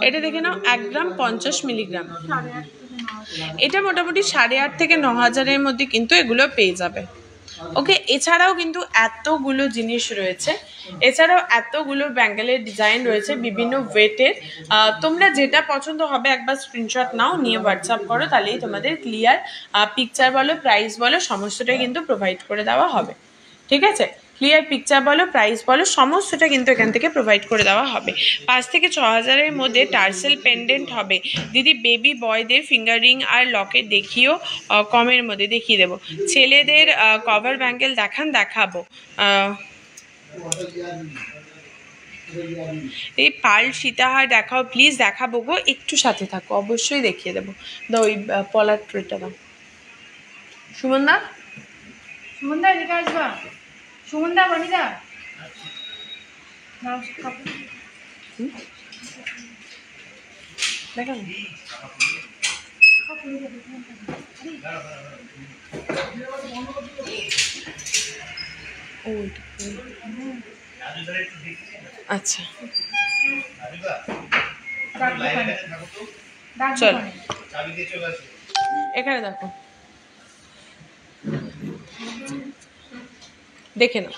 এটা দেখে নাও 1 গ্রাম 50 মিলিগ্রাম। এটা মোটামুটি 8,500 থেকে 9,000-এর মধ্যে কিন্তু এগুলো পেয়ে যাবে। ওকে, এছাড়াও কিন্তু এতগুলো জিনিস রয়েছে, এছাড়াও এতগুলো ব্যাঙ্গেলের ডিজাইন রয়েছে বিভিন্ন ওয়েটের। তোমরা যেটা পছন্দ হবে একবার স্ক্রিনশট নাও, নিয়ে হোয়াটসঅ্যাপ করো, তাহলেই তোমাদের ক্লিয়ার পিকচার বলো, প্রাইস বলো, সমস্তটাই কিন্তু প্রোভাইড করে দেওয়া হবে, ঠিক আছে? ক্লিয়ার পিকচার বলো, প্রাইস বলো, সমস্তটা কিন্তু এখান থেকে প্রোভাইড করে দেওয়া হবে। 5 থেকে 6,000-এর মধ্যে টার্সেল পেন্ডেন্ট হবে। দিদি বেবি বয়দের ফিঙ্গার রিং আর লকেট দেখিও, কমের মধ্যে দেখিয়ে দেবো। ছেলেদের কভার ব্যাঙ্গেল দেখাবো। এই পার্ল সীতাহার দেখাও প্লিজ। দেখাবো গো, একটু সাথে থাকো, অবশ্যই দেখিয়ে দেবো। দাও ওই পলার ট্রেটা দাও। সুমনদা এদিকে আসবা। সুমনদা, বনিদা দেখা আচ্ছা চল এখানে দেখো, দেখে নাও।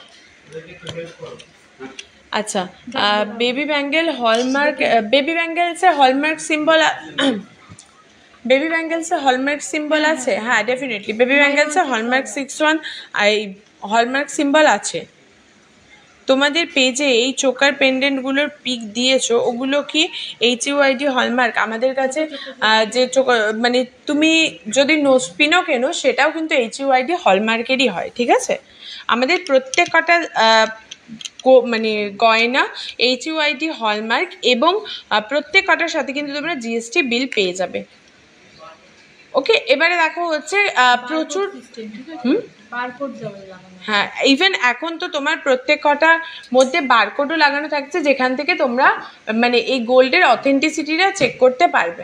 আচ্ছা, বেবি ব্যাঙ্গেল হলমার্ক, বেবি ব্যাঙ্গেলসে হলমার্ক সিম্বল, বেবি ব্যাঙ্গেলসে হলমার্ক সিম্বল আছে? হ্যাঁ ডেফিনেটলি বেবি ব্যাঙ্গেলসে হলমার্ক 61 এই হলমার্ক সিম্বল আছে। তোমাদের পেজে এই চোকার পেন্ডেন্টগুলোর পিক দিয়েছো, ওগুলো কি HUID হলমার্ক? আমাদের কাছে যে মানে তুমি যদি নোজপিনও কেনো সেটাও কিন্তু HUID হলমার্কেরই হয়, ঠিক আছে? আমাদের প্রত্যেক কটা মানে গয়না HUID হলমার্ক, এবং প্রত্যেক কটার সাথে কিন্তু তোমরা GST বিল পেয়ে যাবে। ওকে, এবারে দেখো হচ্ছে প্রচুর হ্যাঁ, ইভেন এখন তো তোমার প্রত্যেক কটার মধ্যে বারকোডও লাগানো থাকছে, যেখান থেকে তোমরা মানে এই গোল্ডের অথেন্টিসিটিটা চেক করতে পারবে।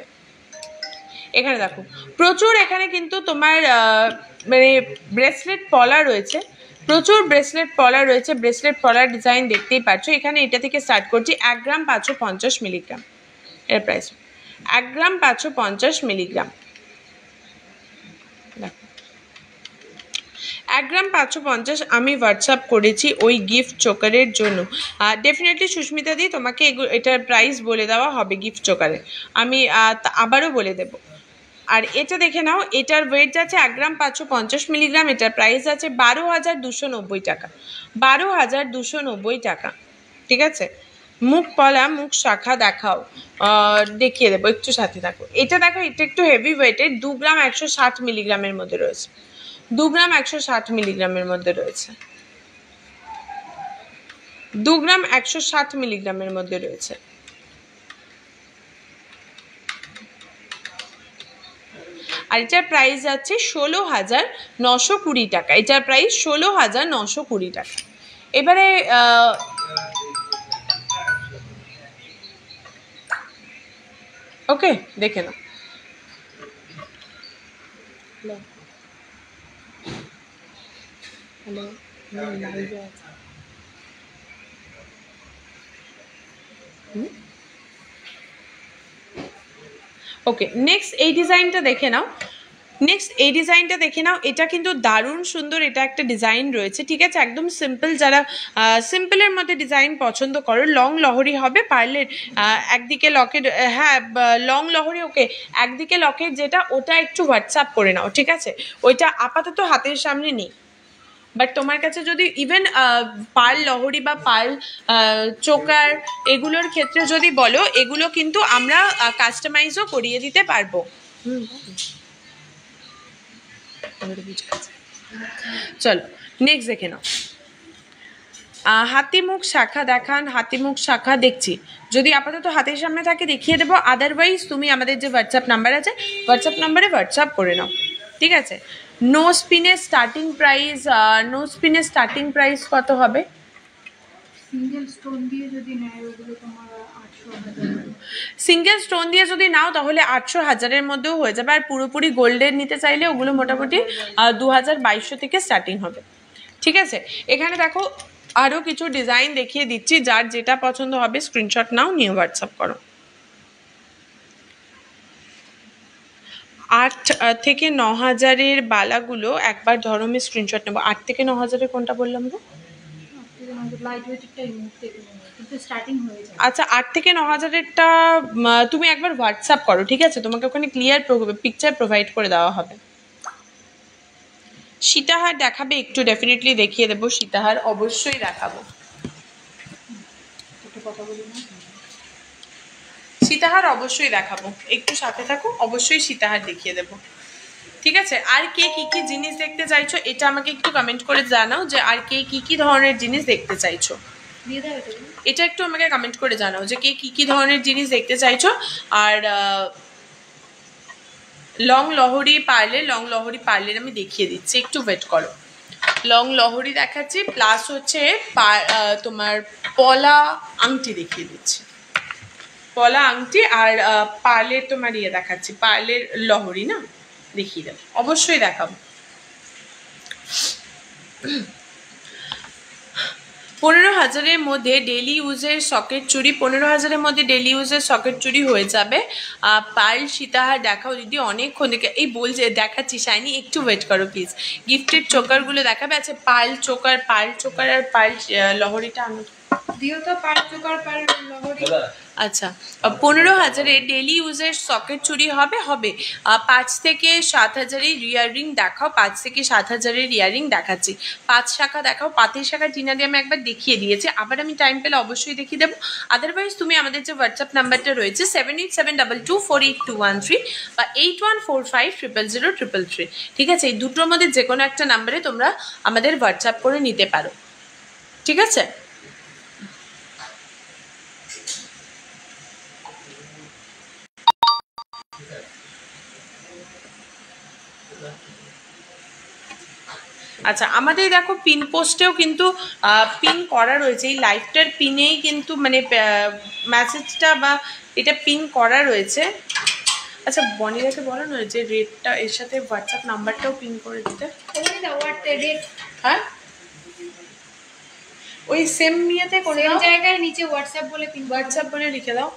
এখানে দেখো প্রচুর, এখানে কিন্তু তোমার মানে ব্রেসলেট পলা রয়েছে, প্রচুর ব্রেসলেট পলা রয়েছে, ব্রেসলেট পলার ডিজাইন দেখতেই পাচ্ছ। এখানে এটা থেকে স্টার্ট করছি 1 গ্রাম 550 মিলিগ্রাম এর প্রাইস। 1 গ্রাম 550 মিলিগ্রাম, 1 গ্রাম 550 আমি হোয়াটসঅ্যাপ করেছি ওই গিফট চোকারের জন্য। ডেফিনেটলি সুস্মিতা দি, তোমাকে এটার প্রাইস বলে দেওয়া হবে গিফট চোকারের, আমি আবারও বলে দেব। আর এটা দেখে নাও, এটার ওয়েট যাচ্ছে 1 গ্রাম 550 মিলিগ্রাম, এটার প্রাইস আছে 12,290 টাকা। 12,290 টাকা, ঠিক আছে? মুখ পলা, মুখ শাখা দেখাও, দেখিয়ে দেবো, একটু সাথে থাকো। এটা দেখো, এটা একটু হেভি ওয়েটের, 2 গ্রাম 160 মিলিগ্রামের মধ্যে রয়েছে, 2 গ্রাম 160 মিলিগ্রামের মধ্যে রয়েছে, 2 গ্রাম 160 মিলিগ্রামের মধ্যে রয়েছে। আর এটার প্রাইস যাচ্ছে 16,920 টাকা। এটার প্রাইস 16,920 টাকা। এবারে ওকে, দেখে নাও। হ্যালো, লাইভে আছে। ওকে, নেক্সট এই ডিজাইনটা দেখে নাও। এটা কিন্তু দারুণ সুন্দর, এটা একটা ডিজাইন রয়েছে, ঠিক আছে, একদম সিম্পল। যারা সিম্পলের মধ্যে ডিজাইন পছন্দ করো, লং লহরি হবে পার্লের, একদিকে লকেট, হ্যাঁ লং লহরি, ওকে, একদিকে লকেট যেটা, ওটা একটু হোয়াটসঅ্যাপ করে নাও, ঠিক আছে, ওইটা আপাতত হাতের সামনে নেই। বাট তোমার কাছে যদি ইভেন পার্ল লহরি বা পার্ল চোকার এগুলোর ক্ষেত্রে যদি বলো, এগুলো কিন্তু আমরা কাস্টমাইজও করিয়ে দিতে পারবো। চলো নেক্সট দেখে নাও। হাতিমুখ শাখা দেখান, হাতিমুখ শাখা দেখছি, যদি আপাতত হাতের সামনে থাকে দেখিয়ে দেবো, আদারওয়াইজ তুমি আমাদের যে হোয়াটসঅ্যাপ নাম্বার আছে, হোয়াটসঅ্যাপ নাম্বারে হোয়াটসঅ্যাপ করে নাও, ঠিক আছে। নো স্পিনের স্টার্টিং প্রাইস কত হবে? সিঙ্গেল স্টোন দিয়ে যদি নেয় ওগুলো তোমার 800 সিঙ্গেল স্টোন দিয়ে যদি নাও তাহলে 800-1000-এর মধ্যেও হয়ে যাবে। আর পুরোপুরি গোল্ডের নিতে চাইলে ওগুলো মোটামুটি 2200 থেকে স্টার্টিং হবে, ঠিক আছে। এখানে দেখো আরও কিছু ডিজাইন দেখিয়ে দিচ্ছি, যার যেটা পছন্দ হবে স্ক্রিনশট নাও, নিয়ে হোয়াটসঅ্যাপ করো। 8 থেকে 9000-এর বালাগুলো একবার ধরো, আমি স্ক্রিনশট নেবো। 8 থেকে 9000-এর কোনটা বললাম গো? আচ্ছা, 8 থেকে 9000-এরটা তুমি একবার হোয়াটসঅ্যাপ করো, ঠিক আছে, তোমাকে ওখানে ক্লিয়ার পিকচার প্রোভাইড করে দেওয়া হবে। সীতাহার দেখাবে একটু? ডেফিনেটলি দেখিয়ে দেবো, সীতাহার অবশ্যই দেখাবো। সীতাহার অবশ্যই দেখাবো, একটু সাথে থাকো, অবশ্যই সীতাহার দেখিয়ে দেবো, ঠিক আছে। আর কে কি কি জিনিস দেখতে চাইছো এটা আমাকে একটু কমেন্ট করে জানাও, যে আর কে কি কি ধরনের জিনিস দেখতে চাইছো, এটা একটু আমাকে কমেন্ট করে জানাও যে কে কি কি ধরনের জিনিস দেখতে চাইছো। আর লং লহরি পার্লের আমি দেখিয়ে দিচ্ছি, একটু ওয়েট করো। লং লহরি দেখাচ্ছি, প্লাস হচ্ছে তোমার পলা আংটি দেখিয়ে দিচ্ছি, পলা আংটি। আর পার্লের তোমার ইয়ে দেখাচ্ছি, পার্লের লহরি না, দেখিয়ে দেবো, অবশ্যই দেখাবো। 15,000-এর মধ্যে ডেলি ইউজের সকেট চুড়ি, 15,000-এর মধ্যে ডেলি ইউজের সকেট চুড়ি হয়ে যাবে। পার্ল সীতাহার দেখাও দিদি, অনেকক্ষণ থেকে এই বলছে, দেখাচ্ছি শাইনি, একটু ওয়েট করো প্লিজ। গিফটেড চোকারগুলো দেখাবে। আচ্ছা, পার্ল চোকার আর পার্ল লহরিটা আমি দিও তো, পার্ল চোকার পার্ল লহরি। আচ্ছা, 15,000-এ ডেলি ইউজের সকেট চুরি হবে 5 থেকে 7,000-এর ইয়াররিং দেখাও, 5 থেকে 7,000-এর ইয়াররিং দেখাচ্ছি। 5 শাখা দেখাও, পাতের শাখা টিনাদি আমি একবার দেখিয়ে দিয়েছি, আবার আমি টাইম পেলে অবশ্যই দেখিয়ে দেবো। আদারওয়াইজ তুমি আমাদের যে হোয়াটসঅ্যাপ নাম্বারটা রয়েছে 7872248213 বা 8145000333, ঠিক আছে, এই দুটোর মধ্যে যে কোনো একটা নাম্বারে তোমরা আমাদের হোয়াটসঅ্যাপ করে নিতে পারো, ঠিক আছে। আচ্ছা, আমাদের দেখো পিন পোস্টেও কিন্তু পিন করা রয়েছে, এই লাইভটার পিনেই কিন্তু মানে মেসেজটা বা এটা পিন করা রয়েছে। আচ্ছা, বনিদাকে বলো না যে রেটটা এর সাথে হোয়াটসঅ্যাপ নাম্বারটাও পিন করে দিতে। হ্যাঁ, ওই সেম ইয়েতে করে দাও, জায়গায় নিচে হোয়াটসঅ্যাপ বলে লিখে দাও,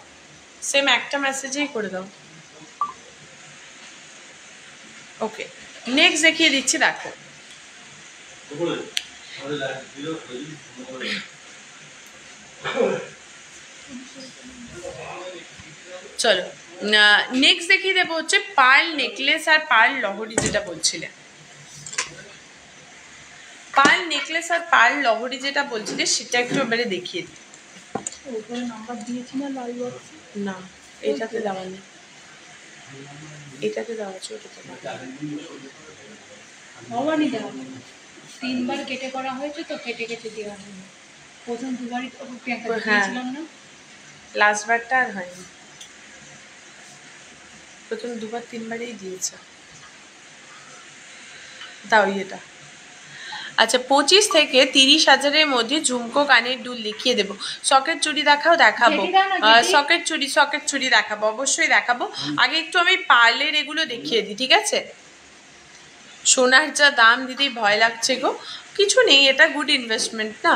সেম একটা মেসেজেই করে দাও। ওকে, নেক্সট দেখিয়ে দিচ্ছি, দেখো। চলো নেক্সট দেখিয়ে দেবো হচ্ছে পার্ল নেকলেস আর পার্ল লহরি, যেটা বলছিলে পার্ল নেকলেস আর পার্ল লহরি যেটা বলছিলে সেটা একটু এবারে দেখিয়ে দিই। নাম্বার দিয়েছি না লাইভ আছে? না, এটাতে দেওয়া নেই, এটাতে দেওয়া আছে, ওটাতে হওয়ানি দেওয়া নেই, 3 বার কেটে করা হয়েছে তো, কেটে কেটে দেওয়া হয়নি। প্রথম দুবারই দিয়েছিলাম না, লাস্ট বারটা আর হয়নি, প্রথম 2-3 বারই দিয়েছে। দাও এটা। আচ্ছা 25 থেকে 30,000-এর মধ্যে ঝুমকো কানের দুল লিখিয়ে দেবো। সকেট চুড়ি দেখাবো? দেখাবো। সকেট চুড়ি দেখাবো, অবশ্যই দেখাবো। আগে একটু আমি পার্লের এগুলো দেখিয়ে দিই, ঠিক আছে? সোনার যা দাম দিদি ভয় লাগছে গো। কিছু নেই, এটা গুড ইনভেস্টমেন্ট না।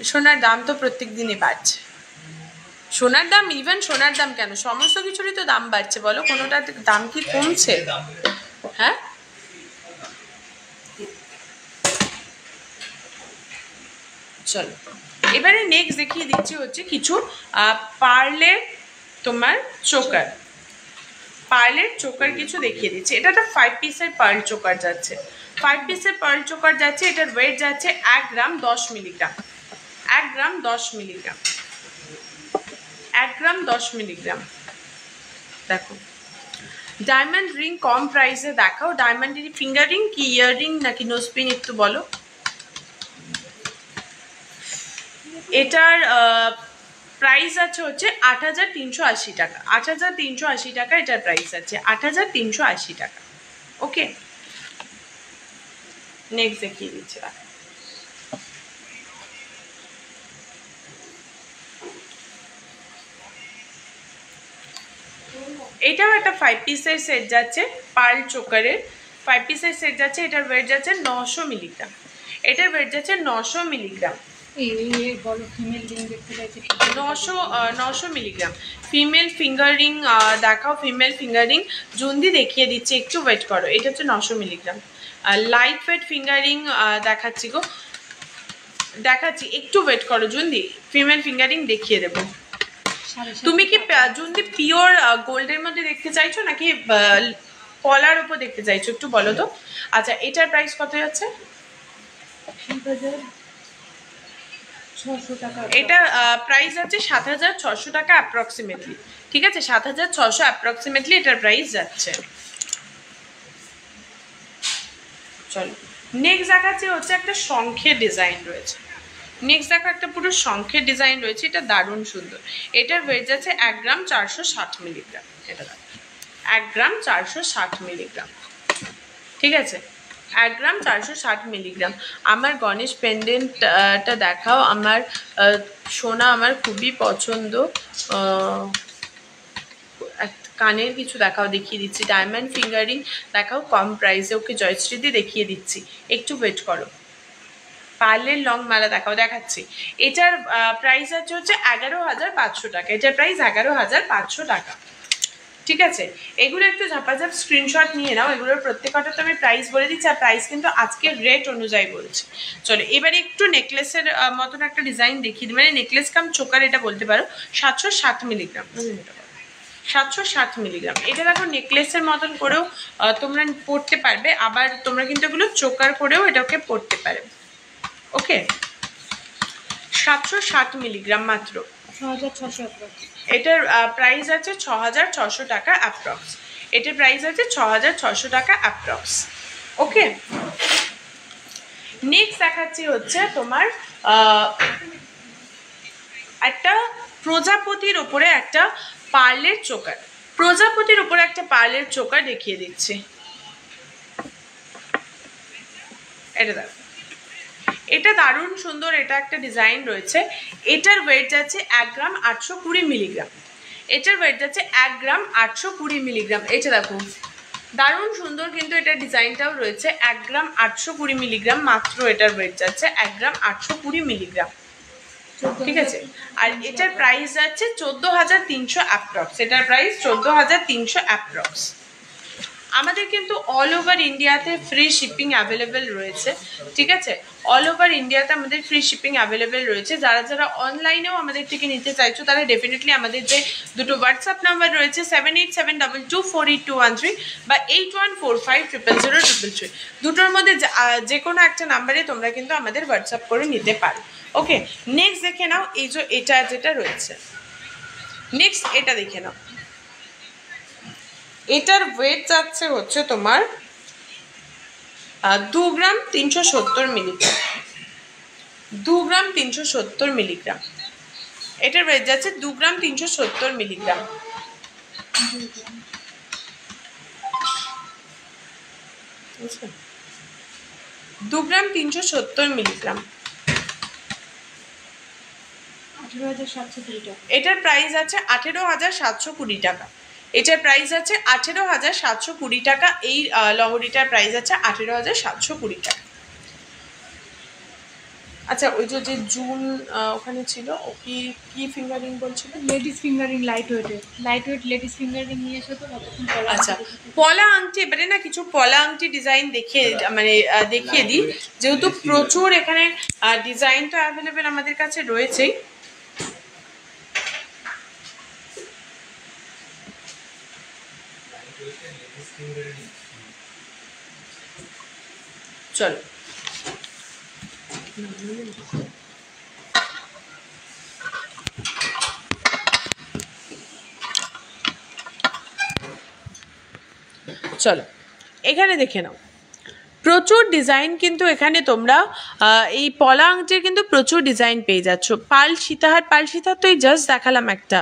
সোনার দাম তো প্রত্যেক দিনই বাড়ছে। সোনার দাম, ইভেন সোনার দাম কেন, সমস্ত কিছুরই তো দাম বাড়ছে, বলো কোনোটার দাম কি কমছে? হ্যাঁ, চলো এবারে নেক্সট দেখিয়ে দিচ্ছি হচ্ছে কিছু পার্লের তোমার চোকার। পার্লের চোকার কিছু দেখিয়ে দিচ্ছি। এটা একটা 5 পিসের পার্ল চোকার যাচ্ছে। 5 পিসের পার্ল চোকার যাচ্ছে। এটার ওয়েট যাচ্ছে 1 গ্রাম 10 মিলিগ্রাম। 1 গ্রাম 10 মিলিগ্রাম। 1 গ্রাম 10 মিলিগ্রাম। দেখো ডায়মন্ড রিং কম প্রাইসে দেখাও। ডায়মন্ড ফিঙ্গার রিং কি ইয়ার রিং নাকি নোজপিন একটু বলো। এটার প্রাইস আছে হচ্ছে 8,380 টাকা। 8,380 টাকা এটার প্রাইস আছে, 8,380 টাকা। ওকে, নেক্সট দেখিয়ে দিচ্ছি। এটাও একটা 5 পিসের সেট যাচ্ছে, পার্ল চোকারের 5 পিসের সেট যাচ্ছে। এটার ওয়েট যাচ্ছে 900 মিলিগ্রাম। এটার ওয়েট যাচ্ছে 900 milligram. 900 milligram. Female finger ring দেখাও। ফিমেল ফিঙ্গার রিং জুন্দি দেখিয়ে দিচ্ছি, একটু ওয়েট করো। এটা হচ্ছে 900 milligram. Light weight finger ring দেখাচ্ছি গো, দেখাচ্ছি, একটু ওয়েট করো জুন্দি। ফিমেল ফিঙ্গার রিং দেখিয়ে দেবো। তুমি কি জুন্দি পিওর গোল্ডের মধ্যে দেখতে চাইছো নাকি পলার উপর দেখতে চাইছো একটু বলো তো। আচ্ছা এটার প্রাইস কত যাচ্ছে? এটা প্রাইস আছে 7,600 টাকা অ্যাপ্রক্সিমেটলি, ঠিক আছে? 7,600 অ্যাপ্রক্সিমেটলি এটার প্রাইস যাচ্ছে। চলো নেক্সট দেখাচ্ছি হচ্ছে একটা শঙ্খের ডিজাইন রয়েছে। নেক্সট দেখো একটা পুরো শঙ্খের ডিজাইন রয়েছে, এটা দারুণ সুন্দর। এটার ওয়েট যাচ্ছে 1 গ্রাম 460 মিলিগ্রাম। এটা দেখো 1 গ্রাম 460 মিলিগ্রাম, ঠিক আছে? 1 গ্রাম 460 মিলিগ্রাম। আমার গণেশ পেন্ডেন্টটা দেখাও। আমার সোনা আমার খুবই পছন্দ। কানের কিছু দেখাও, দেখিয়ে দিচ্ছি। ডায়মন্ড ফিঙ্গারিং দেখাও কম প্রাইসে। ওকে জয়শ্রীদি দেখিয়ে দিচ্ছি, একটু ওয়েট করো। পার্লের লং মালা দেখাও, দেখাচ্ছি। এটার প্রাইস আছে হচ্ছে 11,500 টাকা। এটার প্রাইস 11,500 টাকা, ঠিক আছে? এগুলো একটু ঝাপাঝাপ স্ক্রিনশট নিয়ে নাও। এগুলোর প্রত্যেকটা তো আমি প্রাইস বলে দিচ্ছি, আর প্রাইস কিন্তু আজকের রেট অনুযায়ী বলছি। চলো এবারে একটু নেকলেসের মতন একটা ডিজাইন দেখিয়ে দিই, মানে নেকলেস কাম চোকার এটা বলতে পারো। 760 মিলিগ্রাম। 760 মিলিগ্রাম। এটা দেখো নেকলেসের মতন করেও তোমরা পড়তে পারবে, আবার তোমরা কিন্তু এগুলো চোকার করেও এটাকে পড়তে পারবে। ওকে, 760 মিলিগ্রাম মাত্র। 6,600। এটার প্রাইস আছে 6,600 টাকা অ্যাপ্রক্স। এটার প্রাইস আছে 6,600 টাকা অ্যাপ্রক্স। ওকে, নেক্সট দেখাচ্ছি হচ্ছে তোমার একটা প্রজাপতির ওপরে একটা পার্লের চোকার। প্রজাপতির ওপরে একটা পার্লের চোকার দেখিয়ে দিচ্ছি। এটা দেখো, এটা দারুণ সুন্দর। এটা একটা ডিজাইন রয়েছে। এটার ওয়েট যাচ্ছে 1 গ্রাম 820 মিলিগ্রাম। এটার ওয়েট যাচ্ছে 1 গ্রাম 820 মিলিগ্রাম। এটা দেখো দারুণ সুন্দর, কিন্তু এটার ডিজাইনটাও রয়েছে। 1 গ্রাম 820 মিলিগ্রাম মাত্র এটার ওয়েট যাচ্ছে, 1 গ্রাম 820 মিলিগ্রাম, ঠিক আছে? আর এটার প্রাইস যাচ্ছে 14,300 অ্যাপ্রক্স। এটার প্রাইস 14,300 অ্যাপ্রক্স। আমাদের কিন্তু অল ওভার ইন্ডিয়াতে ফ্রি শিপিং অ্যাভেলেবেল রয়েছে, ঠিক আছে? অল ওভার ইন্ডিয়াতে আমাদের ফ্রি শিপিং অ্যাভেলেবেল রয়েছে। যারা যারা অনলাইনেও আমাদের থেকে নিতে চাইছো তারা ডেফিনেটলি আমাদের যে দুটো হোয়াটসঅ্যাপ নাম্বার রয়েছে 7872248213 বা 8145000033, দুটোর মধ্যে যে কোনো একটা নাম্বারে তোমরা কিন্তু আমাদের হোয়াটসঅ্যাপ করে নিতে পারো। ওকে, নেক্সট দেখে নাও। এই যে এটা যেটা রয়েছে, নেক্সট এটা দেখে নাও। এটার ওয়েট যাচ্ছে হচ্ছে তোমার 2 গ্রাম 370 মিলিগ্রাম। 2 গ্রাম 370 মিলিগ্রাম। এটার ওয়েট যাচ্ছে 2 গ্রাম 370 মিলিগ্রাম। 2 গ্রাম 370 মিলিগ্রাম। 18,720 টাকা। এটার প্রাইস আছে 18,720 টাকা। এটার প্রাইস আছে 18,720 টাকা। এই লহরিটার প্রাইস আছে 18,720 টাকা। আচ্ছা, ওই যে জুন ওখানে ছিল, ও কি ফিঙ্গারিং বলছিল? Ladies fingering light weight ladies fingering নিয়ে এসে তো ততক্ষণ পলা। আচ্ছা, পলা আংটি, এবারে না কিছু পলা আংটি ডিজাইন দেখিয়ে দিই, যেহেতু প্রচুর এখানে ডিজাইনটা অ্যাভেলেবেল আমাদের কাছে রয়েছেই। চলো, চলো এখানে দেখে নাও, প্রচুর ডিজাইন কিন্তু এখানে তোমরা এই পলা আংটির কিন্তু প্রচুর ডিজাইন পেয়ে যাচ্ছ। পাল সীতাহার তো এই জাস্ট দেখালাম একটা।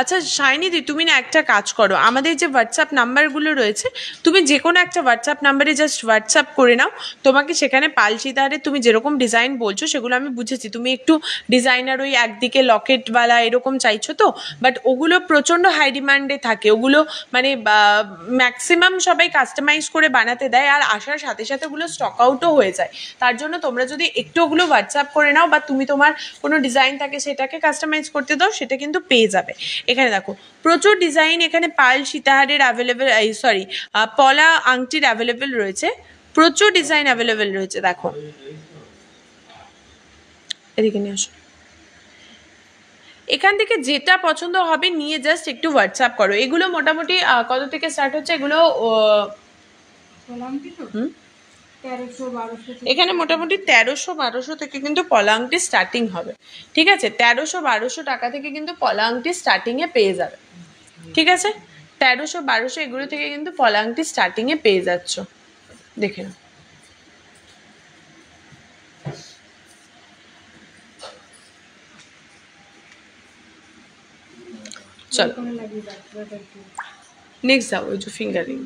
আচ্ছা শাইনিদি, তুমি না একটা কাজ করো, আমাদের যে হোয়াটসঅ্যাপ নাম্বারগুলো রয়েছে, তুমি যে কোনো একটা হোয়াটসঅ্যাপ নাম্বারে জাস্ট হোয়াটসঅ্যাপ করে নাও। তোমাকে সেখানে পাল সীতাহারে তুমি যেরকম ডিজাইন বলছো সেগুলো আমি বুঝেছি, তুমি একটু ডিজাইনার ওই একদিকে লকেটওয়ালা এরকম চাইছো তো, বাট ওগুলো প্রচণ্ড হাই ডিমান্ডে থাকে, ওগুলো মানে ম্যাক্সিমাম সবাই কাস্টমাইজ করে বানাতে দেয়, আর আসার সাথে সাথে ওগুলো স্টক আউটও হয়ে যায়। তার জন্য তোমরা যদি একটু ওগুলো হোয়াটসঅ্যাপ করে নাও, বা তুমি তোমার কোনো ডিজাইন থাকে সেটাকে কাস্টমাইজ করতে দাও, সেটা কিন্তু পেয়ে যাবে। এখানে দেখো প্রচুর ডিজাইন এখানে পাল সীতাহারের অ্যাভেলেবেল, পলা আংটির অ্যাভেলেবেল রয়েছে, প্রচুর ডিজাইন অ্যাভেলেবেল রয়েছে। দেখো এদিকে নিয়ে আসো, এখান থেকে যেটা পছন্দ হবে নিয়ে জাস্ট একটু হোয়াটসঅ্যাপ করো। এগুলো মোটামুটি কত থেকে স্টার্ট হচ্ছে এগুলো? এখানে মোটামুটি 1300-1200 থেকে কিন্তু পলা আংটি স্টার্টিং হবে। ঠিক আছে, 1300-1200 টাকা থেকে কিন্তু পলা আংটি স্টার্টিংয়ে পেয়ে যাবে। ঠিক আছে, 1300-1200 এগুলো থেকে কিন্তু পলা আংটি স্টার্টিংয়ে পেয়ে যাচ্ছ। দেখে নাও, চলো নেক্সট যাও। ওই যে ফিঙ্গারিং,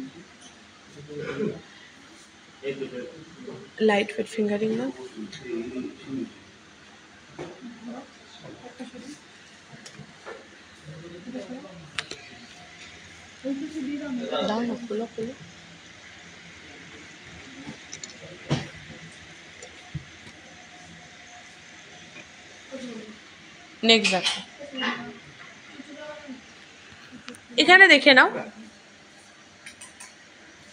লাইট ওয়েট ফিঙ্গারিং না, দাও না, খুলো খুলো। নেক্সট দেখো, এখানে দেখে নাও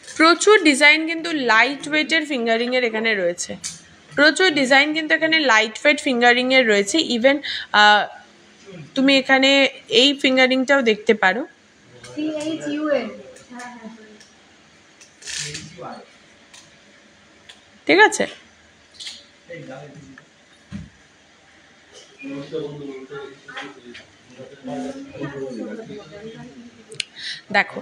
প্রচুর ডিজাইন কিন্তু লাইট ওয়েটের ফিঙ্গারিং এর এখানে রয়েছে, প্রচুর ডিজাইন কিন্তু এখানে লাইট ওয়েট ফিঙ্গারিং এর রয়েছে। ইভেন তুমি এখানে এই ফিঙ্গারিংটাও দেখতে পারো। ঠিক আছে, দেখো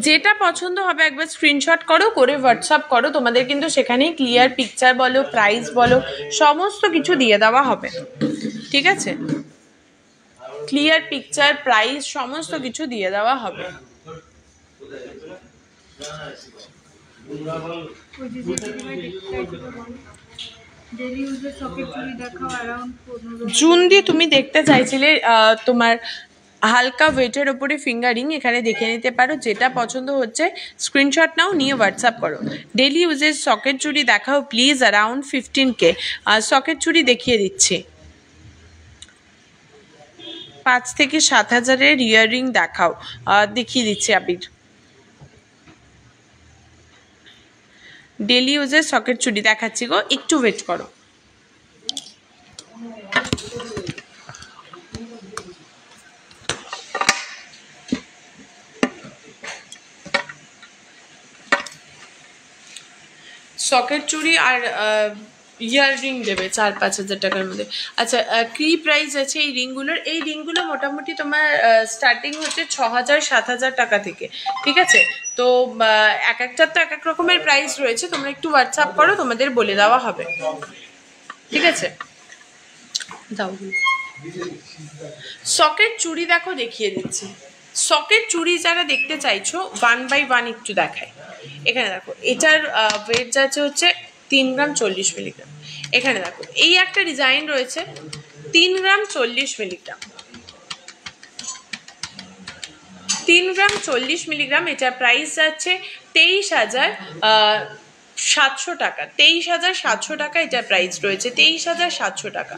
যেটা পছন্দ হবে একবার স্ক্রিনশট করো, করে হোয়াটসঅ্যাপ করো, তোমাদের কিন্তু সেখানে ক্লিয়ার পিকচার বলো, প্রাইস বলো, সমস্ত কিছু দিয়ে দেওয়া হবে। ঠিক আছে, ক্লিয়ার পিকচার, প্রাইস সমস্ত কিছু দিয়ে দেওয়া হবে। জুন দিয়ে তুমি দেখতে চাইছিলে তোমার হালকা ওয়েটের ওপরে ফিঙ্গারিং, এখানে দেখে নিতে পারো, যেটা পছন্দ হচ্ছে স্ক্রিনশট নাও, নিয়ে হোয়াটসঅ্যাপ করো। ডেলি ইউজের সকেট চুড়ি দেখাও প্লিজ, অ্যারাউন্ড 15K সকেট চুড়ি দেখিয়ে দিচ্ছি। 5 থেকে 7 হাজারের ইয়াররিং দেখাও, দেখিয়ে দিচ্ছি আবির। ডেলি ইউজের সকেট চুড়ি দেখাচ্ছি গো, একটু ওয়েট করো। সকেট চুড়ি আর ইয়াররিং দেবে 4-5 হাজার টাকার মধ্যে। আচ্ছা, কি প্রাইস আছে এই রিংগুলোর? এই রিংগুলো মোটামুটি তোমার স্টার্টিং হচ্ছে 6,000-7,000 টাকা থেকে। ঠিক আছে, তো এক একটার তো এক এক রকমের প্রাইস রয়েছে, তোমরা একটু হোয়াটসঅ্যাপ করো, তোমাদের বলে দেওয়া হবে। ঠিক আছে, দাও সকেট চুড়ি দেখো, দেখিয়ে দিচ্ছি। সকেট চুড়ি যারা দেখতে চাইছো 1/1 একটু দেখায়। এখানে দেখো এটার ওয়েট যাচ্ছে হচ্ছে 3 গ্রাম 40 মিলিগ্রাম। এখানে দেখো এই একটা ডিজাইন রয়েছে 3 গ্রাম 40 মিলিগ্রাম, 3 গ্রাম 40 মিলিগ্রাম। এটার প্রাইস যাচ্ছে 23,700 টাকা। 23,700 টাকা এটার প্রাইস রয়েছে, 23,700 টাকা।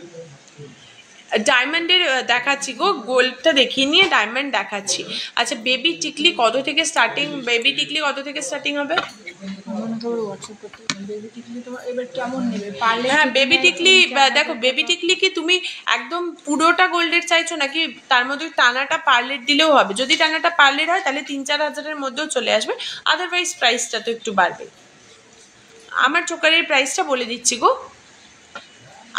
ডায়মন্ডের দেখাচ্ছি গো, গোল্ডটা দেখিয়ে নিয়ে ডায়মন্ড দেখাচ্ছি। আচ্ছা বেবি টিকলি কত থেকে স্টার্টিং, বেবি টিকলি কত থেকে স্টার্টিং হবে? হ্যাঁ বেবি টিকলি দেখো, বেবি টিকলি কি তুমি একদম পুরোটা গোল্ডের চাইছো নাকি তার মধ্যে টানাটা পার্লের দিলেও হবে? যদি টানাটা পার্লের হয় তাহলে 3-4 হাজারের মধ্যেও চলে আসবে, আদারওয়াইজ প্রাইসটা তো একটু বাড়বে। আমার চোকারের প্রাইসটা বলে দিচ্ছি গো,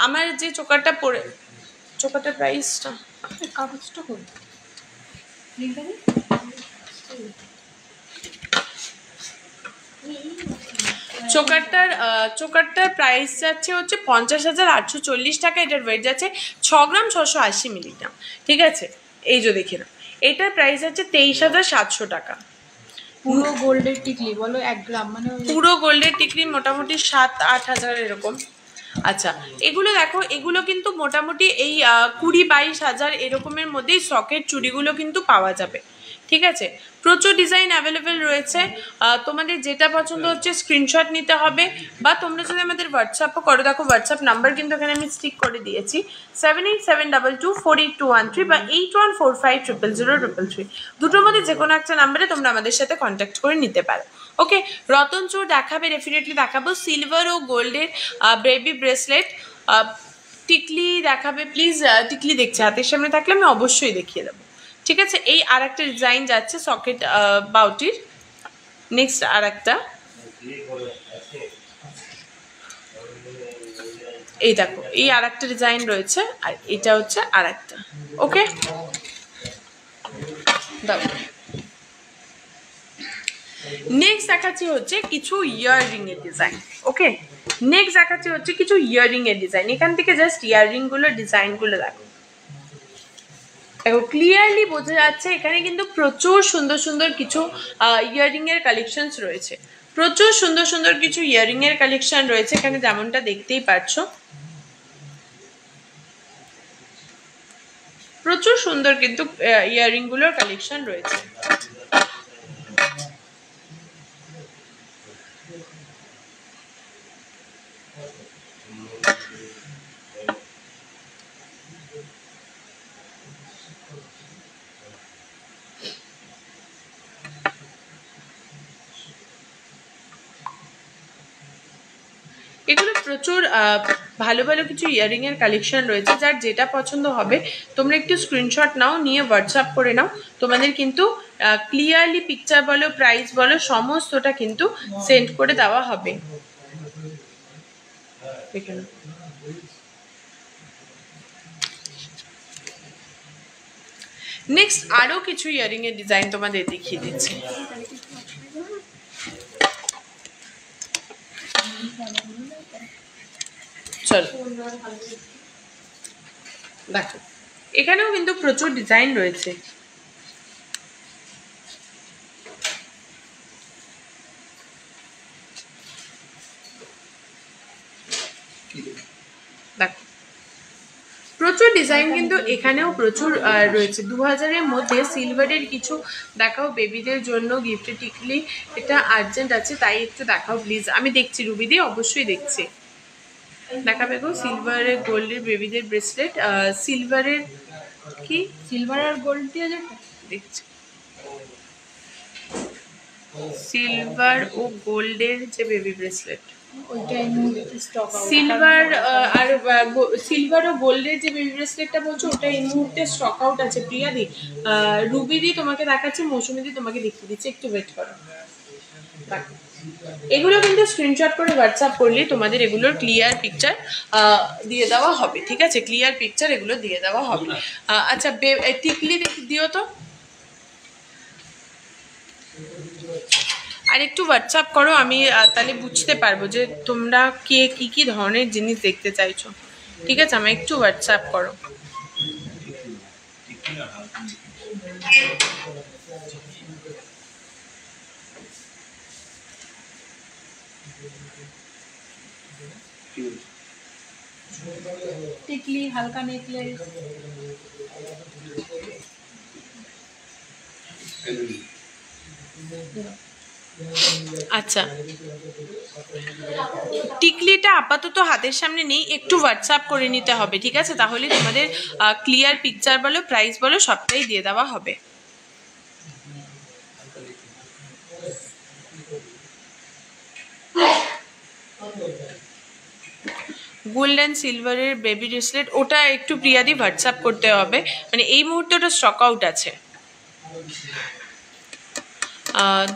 আমার যে চোকারটা পরে, চোকারটার প্রাইসটা কাগজটা কই চোকারটার প্রাইস যাচ্ছে হচ্ছে 50,840 টাকা। এটার ওয়েট যাচ্ছে 6 গ্রাম 680 মিলিগ্রাম। ঠিক আছে, এই যে দেখে নাও, এটার প্রাইস হচ্ছে 23,700 টাকা। পুরো গোল্ডের টিকলি বলো 1 গ্রাম মানে পুরো গোল্ডের টিকলি মোটামুটি 7-8 হাজার এরকম। আচ্ছা এগুলো দেখো, এগুলো কিন্তু মোটামুটি এই 20-22 হাজার এরকমের মধ্যেই সকেট চুড়িগুলো কিন্তু পাওয়া যাবে। ঠিক আছে, প্রচুর ডিজাইন অ্যাভেলেবেল রয়েছে। তোমাদের যেটা পছন্দ হচ্ছে স্ক্রিনশট নিতে হবে, বা তোমরা যদি আমাদের হোয়াটসঅ্যাপও করো, দেখো হোয়াটসঅ্যাপ নাম্বার কিন্তু এখানে আমি স্টিক করে দিয়েছি 7872248213 বা 8145000033। দুটোর মধ্যে যে কোনো একটা নাম্বারে তোমরা আমাদের সাথে কন্ট্যাক্ট করে নিতে পারো। ওকে, রতন চূড় দেখাবে, ডেফিনেটলি দেখাবো। সিলভার ও গোল্ডের বেবি ব্রেসলেট, টিকলি দেখাবে প্লিজ। টিকলি দেখছে হাতের সামনে থাকলে আমি অবশ্যই দেখিয়ে দেবো। ঠিক আছে, এই আর একটা ডিজাইন যাচ্ছে সকেট বাউটির। নেক্সট আর একটা, এই দেখো এই আর একটা ডিজাইন রয়েছে, আর এটা হচ্ছে আর একটা। ওকে দেখো, নেক্সট দেখাচ্ছি হচ্ছে কিছু ইয়াররিং এর ডিজাইন। ওকে, নেক্সট দেখাচ্ছি হচ্ছে কিছু ইয়াররিং এর ডিজাইন। এখান থেকে জাস্ট ইয়াররিং গুলো ডিজাইন গুলো দেখো, দেখো ক্লিয়ারলি বোঝা যাচ্ছে এখানে কিন্তু প্রচুর সুন্দর সুন্দর কিছু ইয়াররিং এর কালেকশনস রয়েছে। প্রচুর সুন্দর সুন্দর কিছু ইয়াররিং এর কালেকশন রয়েছে এখানে, যেমনটা দেখতেই পাচ্ছ। প্রচুর সুন্দর কিন্তু ইয়াররিং গুলোর কালেকশন রয়েছে। এগুলো প্রচুর ভালো ভালো কিছু ইয়াররিং এর কালেকশন রয়েছে। যার যেটা পছন্দ হবে তোমরা একটু স্ক্রিনশট নাও, নিয়ে হোয়াটসঅ্যাপ করে নাও। তোমাদের কিন্তু ক্লিয়ারলি পিকচার বলো, প্রাইস বলো, সমস্তটা কিন্তু সেন্ড করে দেওয়া হবে। নেক্সট আরো কিছু ইয়াররিং এর ডিজাইন তোমাদের দেখিয়ে দিচ্ছি। চলো দেখো, এখানেও কিন্তু প্রচুর ডিজাইন রয়েছে। দেখো প্রচুর ডিজাইন কিন্তু এখানেও প্রচুর রয়েছে। 2000-এর মধ্যে সিলভারের কিছু দেখাও বেবিদের জন্য, গিফটের টিকলি। এটা আর্জেন্ট আছে তাই একটু দেখাও প্লিজ। আমি দেখছি রুবিদি, অবশ্যই দেখছি। দেখাবে গো সিলভারের গোল্ডের বেবিদের ব্রেসলেট। সিলভারের কি, সিলভার আর গোল্ড দিয়ে দেখছি। সিলভার ও গোল্ডের যে বেবি ব্রেসলেট, সিলভার আর সিলভার ও গোল্ডের যে বেবি ব্রেসলেটটা বলছো ওটা এই মুহূর্তে স্টক আউট আছে। প্রিয়াদি, রুবিদি তোমাকে দেখাচ্ছে, মৌসুমিদি তোমাকে দেখিয়ে দিচ্ছে, একটু ওয়েট করো। এগুলো কিন্তু স্ক্রিনশট করে হোয়াটসঅ্যাপ করলে তোমাদের এগুলোর ক্লিয়ার পিকচার দিয়ে দেওয়া হবে। ঠিক আছে, ক্লিয়ার পিকচার এগুলো দিয়ে দেওয়া হবে। আচ্ছা টিকলি দিও তো, আর একটু হোয়াটসঅ্যাপ করো, আমি তাহলে বুঝতে পারবো যে তোমরা কে কি কি ধরনের জিনিস দেখতে চাইছো। ঠিক আছে, আমি একটু হোয়াটসঅ্যাপ করো। টিকলি, হালকা নেকলেস। আচ্ছা, টিকলিটা আপাতত হাতের সামনে নেই, একটু হোয়াটসঅ্যাপ করে নিতে হবে, ঠিক আছে? তাহলে তোমাদের ক্লিয়ার পিকচার বলো, প্রাইস বলো, সবটাই দিয়ে দেওয়া হবে। গোল্ড অ্যান্ড সিলভারের বেবি ব্রেসলেট, ওটা একটু প্রিয়াদি হোয়াটসঅ্যাপ করতে হবে, মানে এই মুহূর্তে ওটা স্টক আউট আছে।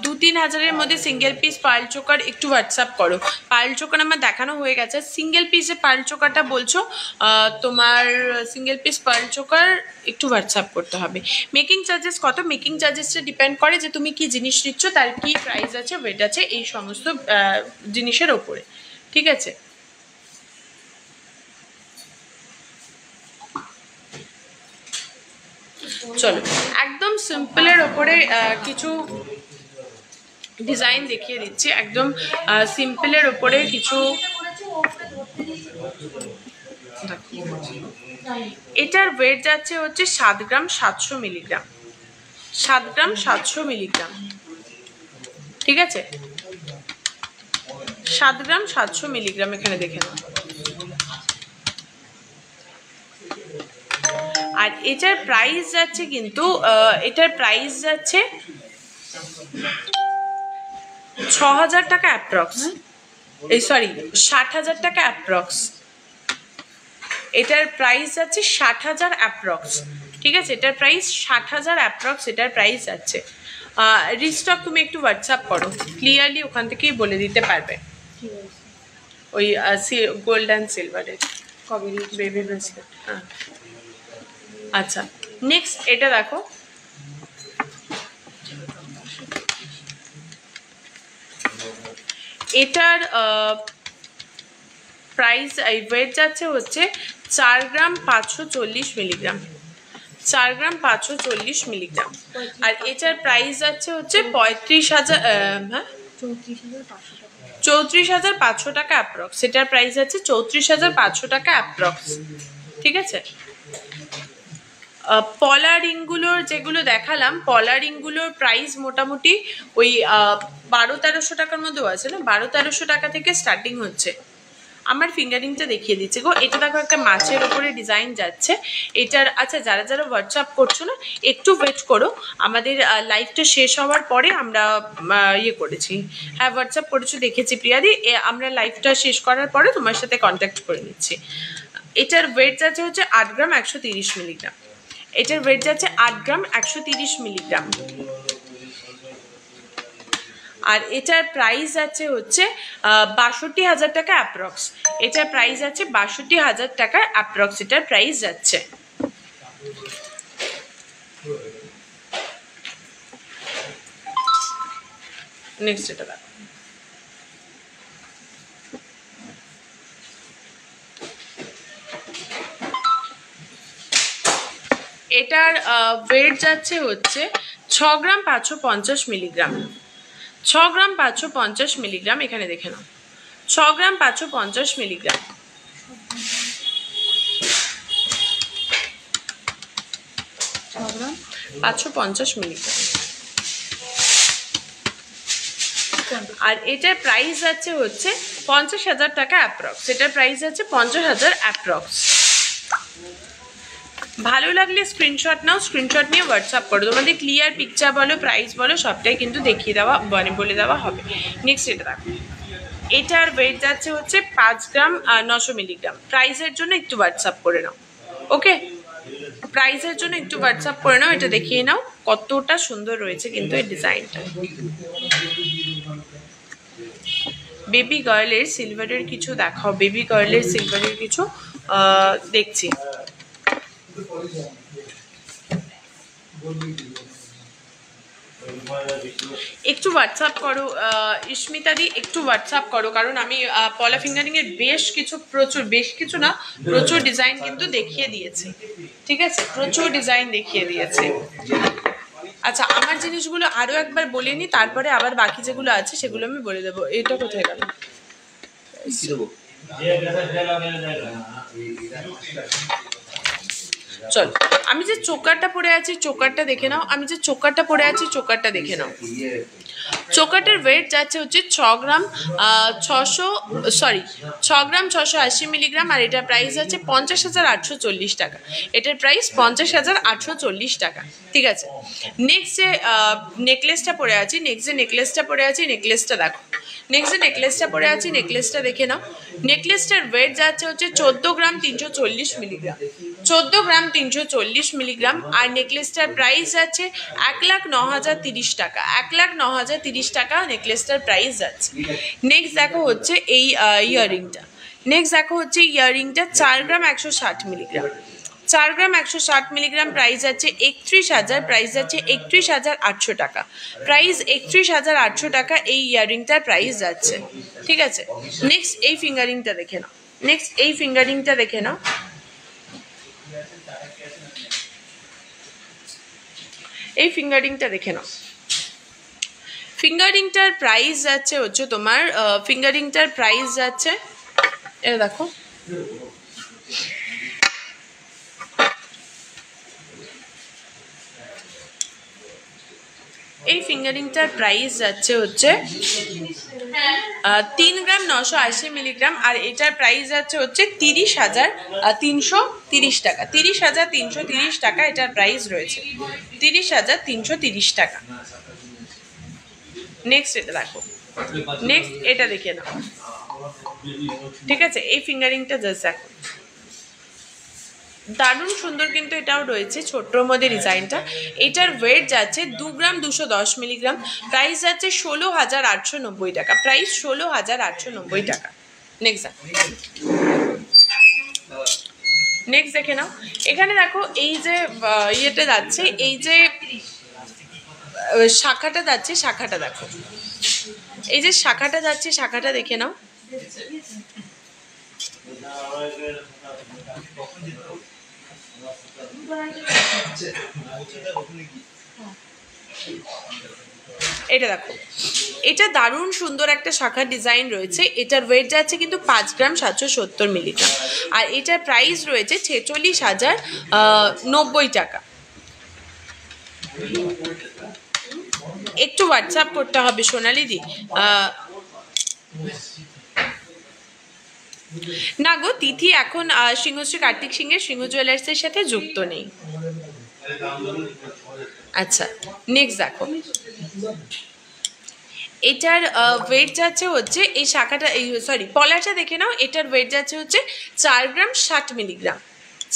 2-3 হাজারের মধ্যে সিঙ্গেল পিস পার্ল চোকার একটু হোয়াটসঅ্যাপ করো। পার্ল চোকার আমার দেখানো হয়ে গেছে। সিঙ্গেল পিসে পার্ল চোকারটা বলছো, তোমার সিঙ্গেল পিস পার্ল চোকার একটু হোয়াটসঅ্যাপ করতে হবে। মেকিং চার্জেস কত? মেকিং চার্জেসটা ডিপেন্ড করে যে তুমি কি জিনিস নিচ্ছ, তার কি প্রাইস আছে, ওয়েট আছে, এই সমস্ত জিনিসের ওপরে, ঠিক আছে? চলো একদম সিম্পলের ওপরে কিছু ডিজাইন দেখিয়ে দিচ্ছি। একদম সিম্পলের ওপরে কিছু, এটার ওয়েট যাচ্ছে হচ্ছে 7 গ্রাম 700 মিলিগ্রাম, 7 গ্রাম 700 মিলিগ্রাম, ঠিক আছে? 7 গ্রাম 700 মিলিগ্রাম এখানে দেখে নাও। আর এটার প্রাইস যাচ্ছে কিন্তু এটার প্রাইস যাচ্ছে 6000 টাকা অ্যাপ্রক্স, এই সরি 60,000 টাকা অ্যাপ্রক্স। এটার প্রাইস যাচ্ছে 60,000 অ্যাপ্রক্স, ঠিক আছে? এটার প্রাইস 60,000 অ্যাপ্রক্স, এটার প্রাইস যাচ্ছে। রিস্টক তুমি একটু হোয়াটসঅ্যাপ করো, ক্লিয়ারলি ওখান থেকেই বলে দিতে পারবে। ওই গোল্ড অ্যান্ড সিলভারের বেবি ব্রেসলেট। হ্যাঁ আচ্ছা, নেক্সট এটা দেখো, এটার প্রাইস ওয়েট যাচ্ছে হচ্ছে 4 গ্রাম 540 মিলিগ্রাম, 4 গ্রাম 540 মিলিগ্রাম। আর এটার প্রাইস যাচ্ছে হচ্ছে 35,000, হ্যাঁ 34,500 টাকা অ্যাপ্রক্স। এটার প্রাইস আছে 34,500 টাকা অ্যাপ্রক্স, ঠিক আছে? পলা রিংগুলোর যেগুলো দেখালাম, পলা রিংগুলোর প্রাইস মোটামুটি ওই 1200-1300 টাকার মধ্যেও আছে না, 1200-1300 টাকা থেকে স্টার্টিং হচ্ছে। আমার ফিঙ্গারিংটা দেখিয়ে দিচ্ছে গো, এটা দেখো একটা মাছের ওপরে ডিজাইন যাচ্ছে এটার। আচ্ছা, যারা যারা হোয়াটসঅ্যাপ করছো না, একটু ওয়েট করো, আমাদের লাইভটা শেষ হওয়ার পরে আমরা ইয়ে করেছি, হ্যাঁ হোয়াটসঅ্যাপ করেছো দেখেছি প্রিয়াদি, আমরা লাইভটা শেষ করার পরে তোমার সাথে কন্ট্যাক্ট করে নিচ্ছি। এটার ওয়েট যাচ্ছে হচ্ছে 8 গ্রাম 130 মিলিগ্রাম, এটার ওয়েট যাচ্ছে 8 গ্রাম 130 মিলিগ্রাম। আর এটার প্রাইস আছে হচ্ছে 62,000 টাকা অ্যাপ্রক্স, এটার প্রাইস আছে 62,000 টাকা অ্যাপ্রক্স, এটার প্রাইস যাচ্ছে। নেক্সট এটা দেখো, এটার ওয়েট যাচ্ছে হচ্ছে 6 গ্রাম 550 মিলিগ্রাম, 6 গ্রাম 550 মিলিগ্রাম, এখানে দেখে নাও 6 গ্রাম 550 মিলিগ্রাম। 550 মিলিগ্রাম। আর এটার প্রাইস আছে হচ্ছে 50,000 টাকা অ্যাপ্রক্স, এটার প্রাইস আছে 50,000 অ্যাপ্রক্স। ভালো লাগলে স্ক্রিনশট নাও, স্ক্রিনশট নিয়ে হোয়াটসঅ্যাপ করো, তোমাদের ক্লিয়ার পিকচার বলো, প্রাইস বলো, সবটাই কিন্তু দেখিয়ে দেওয়া মানে বলে দেওয়া হবে। নেক্সট এটা দেখো, এটার ওয়েট যাচ্ছে হচ্ছে 5 গ্রাম 900 মিলিগ্রাম। প্রাইসের জন্য একটু হোয়াটসঅ্যাপ করে নাও, ওকে? প্রাইসের জন্য একটু হোয়াটসঅ্যাপ করে নাও, এটা দেখিয়ে নাও কতটা সুন্দর রয়েছে কিন্তু এই ডিজাইনটা। বেবি গার্লের সিলভারের কিছু দেখাও, বেবি গার্লের সিলভারের কিছু দেখছি। একটু হোয়াটসঅ্যাপ করো ইস্মিতা দি, একটু হোয়াটসঅ্যাপ করো, কারণ আমি পলা ফিঙ্গারিং এর বেশ কিছু না প্রচুর ডিজাইন কিন্তু দেখিয়ে দিয়েছি, ঠিক আছে? প্রচুর ডিজাইন দেখিয়ে দিয়েছি। আচ্ছা আমার জিনিসগুলো আরো একবার বলে নি, তারপরে আবার বাকি যেগুলো আছে সেগুলো আমি বলে দেবো। এটা কোথায় গেল? চল, আমি যে চোকারটা পরে আছি চোকারটা দেখে নাও, আমি যে চোকারটা পরে আছি চোকারটা দেখে নাও। চোকারটার ওয়েট যাচ্ছে হচ্ছে 6 গ্রাম 680 মিলিগ্রাম, আর এটার প্রাইস আছে 50,840 টাকা। এটার প্রাইস 50,840 টাকা। ঠিক আছে, নেক্সট যে নেকলেসটা পরে আছি, নেকলেসটা দেখো। নেক্সট যে নেকলেসটা পরে আছি নেকলেসটা দেখে নাও। নেকলেসটার ওয়েট যাচ্ছে হচ্ছে 14 গ্রাম 340 মিলিগ্রাম, 14 গ্রাম 340 মিলিগ্রাম। আর নেকলেসটার প্রাইস যাচ্ছে 1,09,030 টাকা, 1,09,030 টাকা নেকলেসটার প্রাইস যাচ্ছে। নেক্সট দেখো হচ্ছে এই ইয়াররিংটা, 4 গ্রাম 160 মিলিগ্রাম, 4 গ্রাম 160 মিলিগ্রাম, প্রাইস আছে 31,000, প্রাইস আছে 31,800 টাকা, প্রাইস 31,800 টাকা এই ইয়াররিংটার প্রাইস যাচ্ছে। ঠিক আছে, নেক্সট এই ফিঙ্গারিংটা দেখে নাও, এই ফিঙ্গারিংটা দেখে নাও। ফিঙ্গারিংটার প্রাইস যাচ্ছে হচ্ছে তোমার এটা দেখো, এই ফিঙ্গারিংটার প্রাইস যাচ্ছে হচ্ছে 3 গ্রাম 980 মিলিগ্রাম, আর এটার প্রাইস যাচ্ছে হচ্ছে 30,330 টাকা, 30,330 টাকা এটার প্রাইস রয়েছে, 30,330 টাকা। নেক্সট এটা দেখো, নেক্সট এটা দেখে নাও। ঠিক আছে, এই ফিঙ্গারিংটা জাস্ট দেখো, দারুণ সুন্দর কিন্তু এটাও রয়েছে ছোট্টর মধ্যে ডিজাইনটা। এটার ওয়েট যাচ্ছে 2 গ্রাম 210 মিলিগ্রাম, প্রাইস যাচ্ছে 16,890 টাকা, প্রাইস 16,890 টাকা। নেক্সট দেখে নাও। এখানে দেখো এই যে ইয়েটা যাচ্ছে, এই যে শাখাটা যাচ্ছে, শাখাটা দেখো, এই যে শাখাটা যাচ্ছে শাখাটা দেখে নাও। এটা দেখো, এটা দারুণ সুন্দর একটা শাখার ডিজাইন রয়েছে। এটার ওয়েট যাচ্ছে কিন্তু 5 গ্রাম 770 মিলিগ্রাম, আর এটার প্রাইস রয়েছে 46,090 টাকা। একটু হোয়াটসঅ্যাপ করতে হবে সোনালি দি। না গো, তিথি এখন সিংহশ্রী কার্তিক সিংহের সিংহ জুয়েলার্সের সাথে যুক্ত নেই। আচ্ছা, নেক্সট দেখো, এটার ওয়েট যাচ্ছে হচ্ছে এই শাখাটা, এই সরি পলাটা দেখে নাও। এটার ওয়েট যাচ্ছে হচ্ছে 4 গ্রাম 60 মিলিগ্রাম,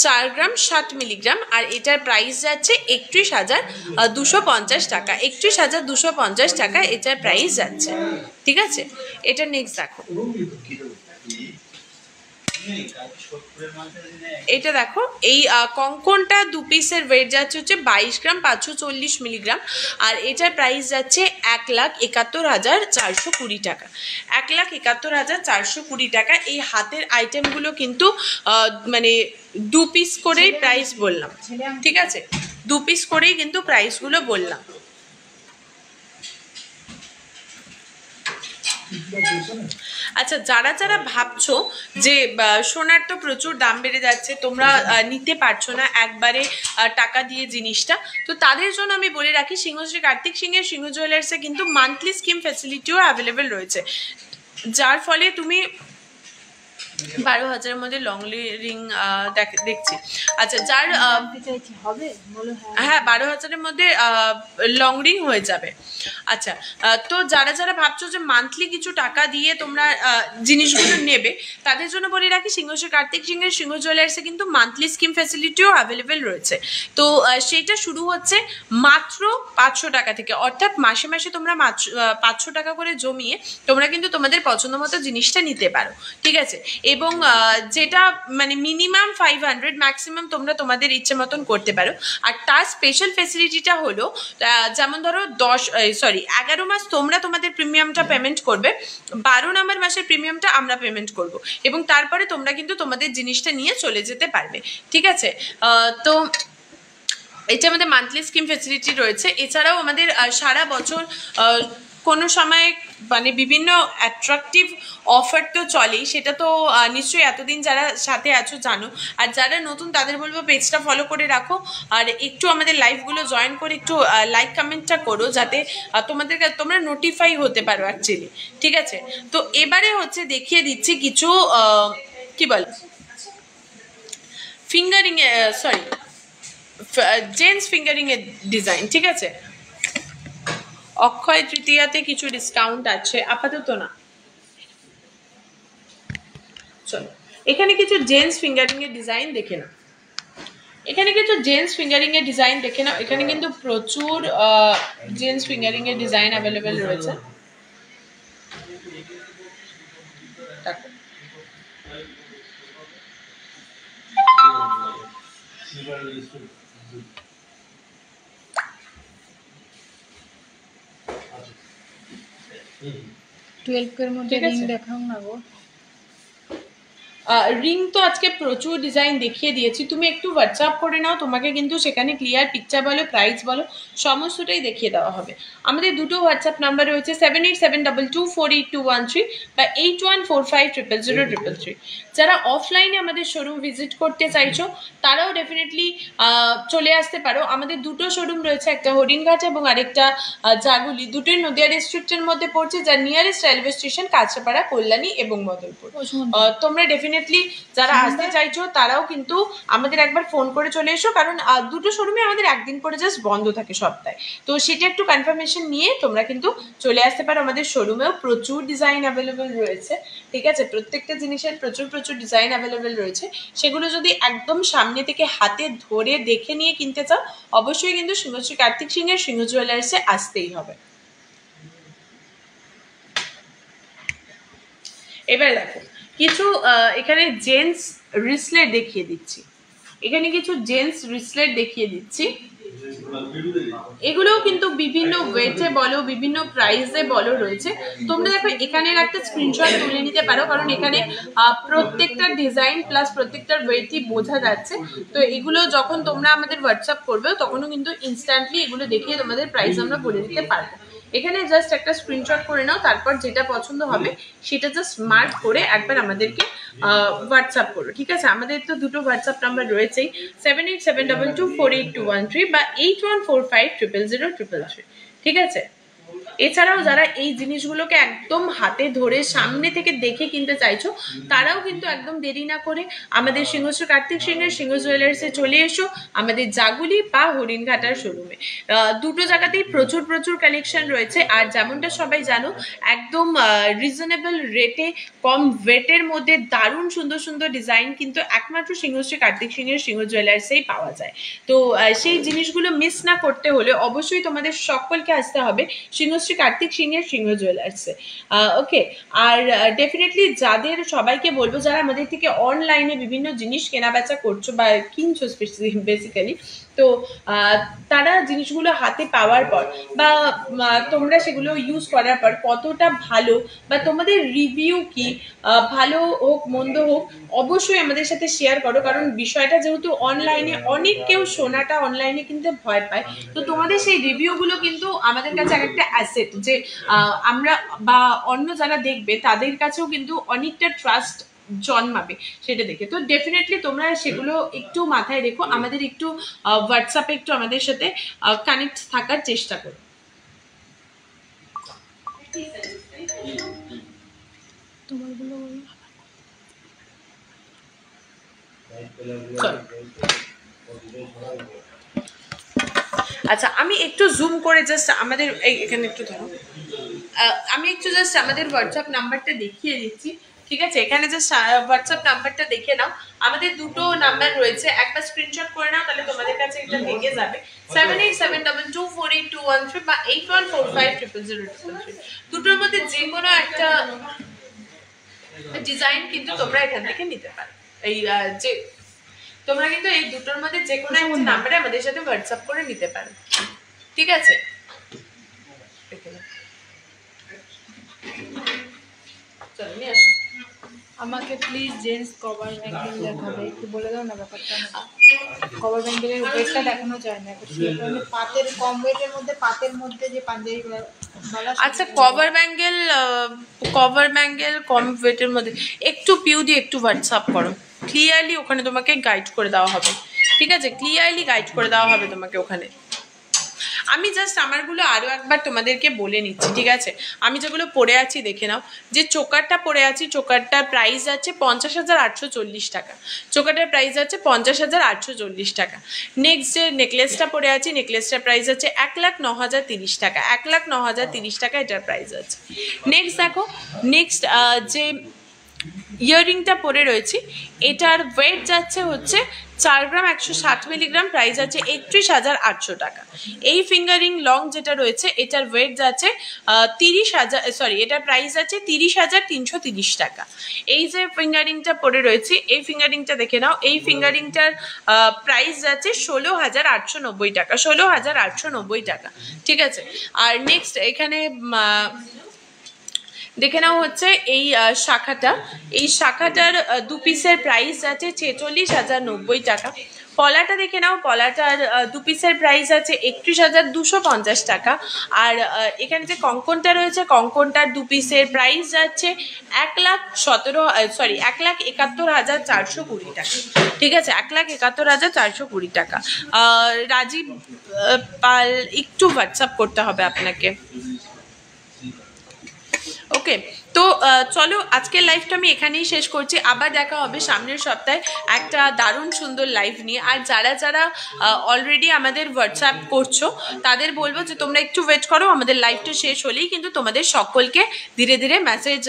4 গ্রাম 60 মিলিগ্রাম, আর এটার প্রাইস যাচ্ছে 31,250 টাকা, 31,250 টাকা এটার প্রাইস যাচ্ছে। ঠিক আছে, এটা নেক্সট দেখো, এটা দেখো, এই কঙ্কনটা 2 পিসের ওয়েট যাচ্ছে হচ্ছে 22 গ্রাম 540 মিলিগ্রাম, আর এটার প্রাইস যাচ্ছে 1,71,420 টাকা, 1,71,420 টাকা। এই হাতের আইটেমগুলো কিন্তু মানে 2 পিস করেই প্রাইস বললাম। ঠিক আছে, 2 পিস করেই কিন্তু প্রাইসগুলো বললাম। আচ্ছা, যারা যারা ভাবছো যে সোনার তো প্রচুর দাম বেড়ে যাচ্ছে, তোমরা নিতে পারছো না একবারে টাকা দিয়ে জিনিসটা, তো তাদের জন্য আমি বলে রাখি সিংহশ্রী কার্তিক সিংহের সিংহ জুয়েলার্সে কিন্তু মান্থলি স্কিম ফ্যাসিলিটিও অ্যাভেলেবেল রয়েছে, যার ফলে তুমি 12,000-এর মধ্যে লং রিং দেখছি। আচ্ছা, যার হ্যাঁ 12,000-এর মধ্যে লং রিং হয়ে যাবে। আচ্ছা, তো যারা যারা ভাবছো যে মান্থলি কিছু টাকা দিয়ে তোমরা জিনিসগুলো নেবে, তাদের জন্য বলে রাখি সিংহশ্রী কার্তিক সিংহের সিংহ জুয়েলার্সে কিন্তু মান্থলি স্কিম ফ্যাসিলিটিও অ্যাভেলেবেল রয়েছে। তো সেটা শুরু হচ্ছে মাত্র 500 টাকা থেকে, অর্থাৎ মাসে মাসে তোমরা 500 টাকা করে জমিয়ে তোমরা কিন্তু তোমাদের পছন্দ মতো জিনিসটা নিতে পারো। ঠিক আছে, এবং যেটা মানে মিনিমাম 500, ম্যাক্সিমাম তোমরা তোমাদের ইচ্ছে মতন করতে পারো। আর তার স্পেশাল ফেসিলিটিটা হলো, যেমন ধরো 11 মাস তোমরা তোমাদের প্রিমিয়ামটা পেমেন্ট করবে, 12 নম্বর মাসের প্রিমিয়ামটা আমরা পেমেন্ট করব, এবং তারপরে তোমরা কিন্তু তোমাদের জিনিসটা নিয়ে চলে যেতে পারবে। ঠিক আছে, তো এটা আমাদের মান্থলি স্কিম ফেসিলিটি রয়েছে। এছাড়াও আমাদের সারা বছর কোনো সময় মানে বিভিন্ন অ্যাট্রাকটিভ অফার তো চলেই, সেটা তো নিশ্চয়ই এতদিন যারা সাথে আছো জানো। আর যারা নতুন তাদের বলবো পেজটা ফলো করে রাখো, আর একটু আমাদের লাইভগুলো জয়েন করে একটু লাইক কমেন্টটা করো, যাতে তোমরা নোটিফাই হতে পারো অ্যাকচুয়ালি। ঠিক আছে, তো এবারে হচ্ছে দেখিয়ে দিচ্ছি কিছু কি বল ফিঙ্গারিং সরি জেন্টস ফিঙ্গারিং এর ডিজাইন। ঠিক আছে, অক্ষয় তৃতীয়াতে কিছু ডিসকাউন্ট আছে, আপাতত না। চলো এখানে কিছু জেন্টস ফিঙ্গারিং এর ডিজাইন দেখে নাও। এখানে কিছু জেন্টস ফিঙ্গারিং এর ডিজাইন দেখে নাও। এখানে কিন্তু প্রচুর জেন্টস ফিঙ্গারিং এর ডিজাইন অ্যাভেলেবেল রয়েছে। দেখো 12 এর মধ্যে রিং দেখাও না গো। রিং তো আজকে প্রচুর ডিজাইন দেখিয়ে দিয়েছি, তুমি একটু হোয়াটসঅ্যাপ করে নাও, তোমাকে কিন্তু সেখানে ক্লিয়ার পিকচার বলো, প্রাইস বলো, সমস্তটাই দেখিয়ে দেওয়া হবে। আমাদের দুটো হোয়াটসঅ্যাপ নাম্বার রয়েছে 7872248213 বা 8145000033। যারা অফলাইনে আমাদের শোরুম ভিজিট করতে চাইছো তারাও ডেফিনেটলি চলে আসতে পারো। আমাদের দুটো শোরুম রয়েছে, একটা হরিণঘাট এবং আরেকটা জাগুলি, দুটোই নদিয়া ডিস্ট্রিক্টের মধ্যে পড়ছে, যার nearest railway station Kanchrapara, Kalyani এবং মদনপুর। তোমরা ডেফিনেটলি যারা আসতে চাইছো তারাও কিন্তু আমাদের একবার ফোন করে চলে এসো, কারণ দুটো শোরুমে আমাদের একদিন করে জাস্ট বন্ধ থাকে সপ্তাহে, তো সেটা একটু কনফার্মেশন নিয়ে তোমরা কিন্তু চলে আসতে পারো। আমাদের শোরুমেও প্রচুর ডিজাইন অ্যাভেলেবেল রয়েছে। ঠিক আছে, প্রত্যেকটা জিনিসের প্রচুর প্রচুর ডিজাইন অ্যাভেলেবেল রয়েছে। সেগুলো যদি একদম সামনে থেকে হাতে ধরে দেখে নিয়ে কিনতে চাও, অবশ্যই কিন্তু সিংহশ্রী কার্তিক সিং এর সিংহ জুয়েলার্সে আসতেই হবে। এবার দেখো কিছু এখানে জেন্টস রিসলেট দেখিয়ে দিচ্ছি। এখানে কিছু জেন্টস রিসলেট দেখিয়ে দিচ্ছি। এগুলোও কিন্তু বিভিন্ন ওয়েটে বলো, বিভিন্ন প্রাইসে বলো রয়েছে। তোমরা দেখো এখানের একটা স্ক্রিনশট তুলে নিতে পারো, কারণ এখানে প্রত্যেকটা ডিজাইন প্লাস প্রত্যেকটার ওয়েটই বোঝা যাচ্ছে। তো এগুলো যখন তোমরা আমাদের হোয়াটসঅ্যাপ করবে তখনও কিন্তু ইনস্ট্যান্টলি এগুলো দেখিয়ে তোমাদের প্রাইস আমরা বলে দিতে পারবো। এখানে জাস্ট একটা স্ক্রিনশট করে নাও, তারপর যেটা পছন্দ হবে সেটা জাস্ট মার্ক করে একবার আমাদেরকে হোয়াটসঅ্যাপ করো। ঠিক আছে, আমাদের তো দুটো হোয়াটসঅ্যাপ নাম্বার রয়েছেই, 7872248213 বা 8145000033। ঠিক আছে, এছাড়াও যারা এই জিনিসগুলোকে একদম হাতে ধরে সামনে থেকে দেখে কিনতে চাইছো তারাও কিন্তু একদম দেরি না করে আমাদের সিংহশ্রী কার্তিক সিং এর সিংহ জুয়েলার্সে চলে এসো, আমাদের জাগুলি বা হরিণঘাটার শোরুমে। দুটো জায়গাতেই প্রচুর প্রচুর কালেকশন রয়েছে। আর যেমনটা সবাই জানো, একদম রিজনেবল রেটে, কম ওয়েটের মধ্যে দারুণ সুন্দর সুন্দর ডিজাইন কিন্তু একমাত্র সিংহশ্রী কার্তিক সিং এর সিংহ জুয়েলার্সেই পাওয়া যায়। তো সেই জিনিসগুলো মিস না করতে হলে অবশ্যই তোমাদের সকলকে আসতে হবে সিংহশ্রী কার্তিক সিং এর সিংহ জুয়েলার্সে। ওকে, আর ডেফিনেটলি যাদের সবাইকে বলবো যারা আমাদের থেকে অনলাইনে বিভিন্ন জিনিস কেনা বেচা করছো বা কিনছো বেসিক্যালি, তো তারা জিনিসগুলো হাতে পাওয়ার পর বা তোমরা সেগুলো ইউজ করার পর কতটা ভালো বা তোমাদের রিভিউ কি, ভালো হোক মন্দ হোক, অবশ্যই আমাদের সাথে শেয়ার করো। কারণ বিষয়টা যেহেতু অনলাইনে, অনেক কেউ সোনাটা অনলাইনে কিনতে ভয় পায়, তো তোমাদের সেই রিভিউগুলো কিন্তু আমাদের কাছে একটা অ্যাসেট, যে আমরা বা অন্য যারা দেখবে তাদের কাছেও কিন্তু অনেকটা ট্রাস্ট জন্মাবে সেটা দেখে। তো ডেফিনেটলি তোমরা সেগুলো একটু মাথায় রেখো, আমাদের একটু হোয়াটসঅ্যাপে একটু আমাদের সাথে কানেক্ট থাকার চেষ্টা করো। আচ্ছা, আমি একটু জুম করে জাস্ট আমাদের এখানে একটু ধরো, আমি একটু জাস্ট আমাদের হোয়াটসঅ্যাপ নাম্বারটা দেখিয়ে দিচ্ছি। ঠিক আছে, এখানে জাস্ট হোয়াটসঅ্যাপ নাম্বারটা দেখে নাও। আমাদের দুটো নাম্বার রয়েছে, একবার স্ক্রিনশট করে নাও, তাহলে তোমাদের কাছে এটা লেগে যাবে। 7872248213 বা 8145000033। দুটোর মধ্যে যে কোনো একটা ডিজাইন কিন্তু তোমরা এখান থেকে নিতে পারো। এই যে তোমরা কিন্তু এই দুটোর মধ্যে যে কোনো একটা নাম্বারে আমাদের সাথে হোয়াটসঅ্যাপ করে নিতে পারো। ঠিক আছে, চলো নিয়ে আসো। আমাকে প্লিজ জেন্টস কভার ব্যাঙ্গেল দেখাবে, একটু বলে দাও না ব্যাপারটা। কভার ব্যাঙ্গেলের ওয়েটটা দেখানো যায় না, পাতের কম ওয়েটের মধ্যে, পাতের মধ্যে যে পাঞ্জাবি গলা। আচ্ছা, কভার ব্যাঙ্গেল কম ওয়েটের মধ্যে একটু পিউ দিয়ে একটু হোয়াটসঅ্যাপ করো, ক্লিয়ারলি ওখানে তোমাকে গাইড করে দেওয়া হবে। ঠিক আছে, ক্লিয়ারলি গাইড করে দেওয়া হবে তোমাকে ওখানে। আমি জাস্ট আমারগুলো আরও একবার তোমাদেরকে বলে নিচ্ছি, ঠিক আছে? আমি যেগুলো পরে আছি দেখে নাও। যে চোকারটা পরে আছি, চোকারটার প্রাইস আছে 50,840 টাকা। চোকারটার প্রাইস আছে 50,840 টাকা। নেক্সট যে নেকলেসটা পরে আছি, নেকলেসটার প্রাইস আছে 1,09,030 টাকা। 1,09,030 টাকা এটার প্রাইস আছে। নেক্সট দেখো, নেক্সট যে ইয়াররিংটা পরে রয়েছি, এটার ওয়েট যাচ্ছে হচ্ছে 4 গ্রাম 160 মিলিগ্রাম, প্রাইস আছে 31,800 টাকা। এই ফিঙ্গারিং লং যেটা রয়েছে, এটার ওয়েট যাচ্ছে 30,000, সরি, এটার প্রাইস আছে 30,330 টাকা। এই যে ফিঙ্গারিংটা পরে রয়েছি, এই ফিঙ্গারিংটা দেখে নাও, এই ফিঙ্গারিংটার প্রাইস যাচ্ছে 16,890 টাকা। 16,890 টাকা, ঠিক আছে? আর নেক্সট এখানে দেখে নাও হচ্ছে এই শাখাটা, এই শাখাটার 2 পিসের প্রাইস আছে 46,090 টাকা। পলাটা দেখে নাও, পলাটার 2 পিসের প্রাইস আছে 31,250 টাকা। আর এখানে যে কঙ্কনটা রয়েছে, কঙ্কনটার 2 পিসের প্রাইস যাচ্ছে 1,71,420 টাকা। ঠিক আছে, 1,71,420 টাকা। রাজীব পাল, একটু হোয়াটসঅ্যাপ করতে হবে আপনাকে। ওকে, তো চলো আজকের লাইভটা আমি এখানেই শেষ করছি। আবার দেখা হবে সামনের সপ্তাহে একটা দারুণ সুন্দর লাইভ নিয়ে। আর যারা যারা অলরেডি আমাদের হোয়াটসঅ্যাপ করছো, তাদের বলবো যে তোমরা একটু ওয়েট করো, আমাদের লাইভটা শেষ হলেই কিন্তু তোমাদের সকলকে ধীরে ধীরে মেসেজ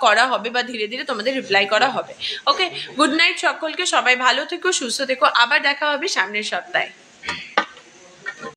করা হবে বা ধীরে ধীরে তোমাদের রিপ্লাই করা হবে। ওকে, গুড নাইট সকলকে, সবাই ভালো থেকো, সুস্থ থেকো। আবার দেখা হবে সামনের সপ্তাহে।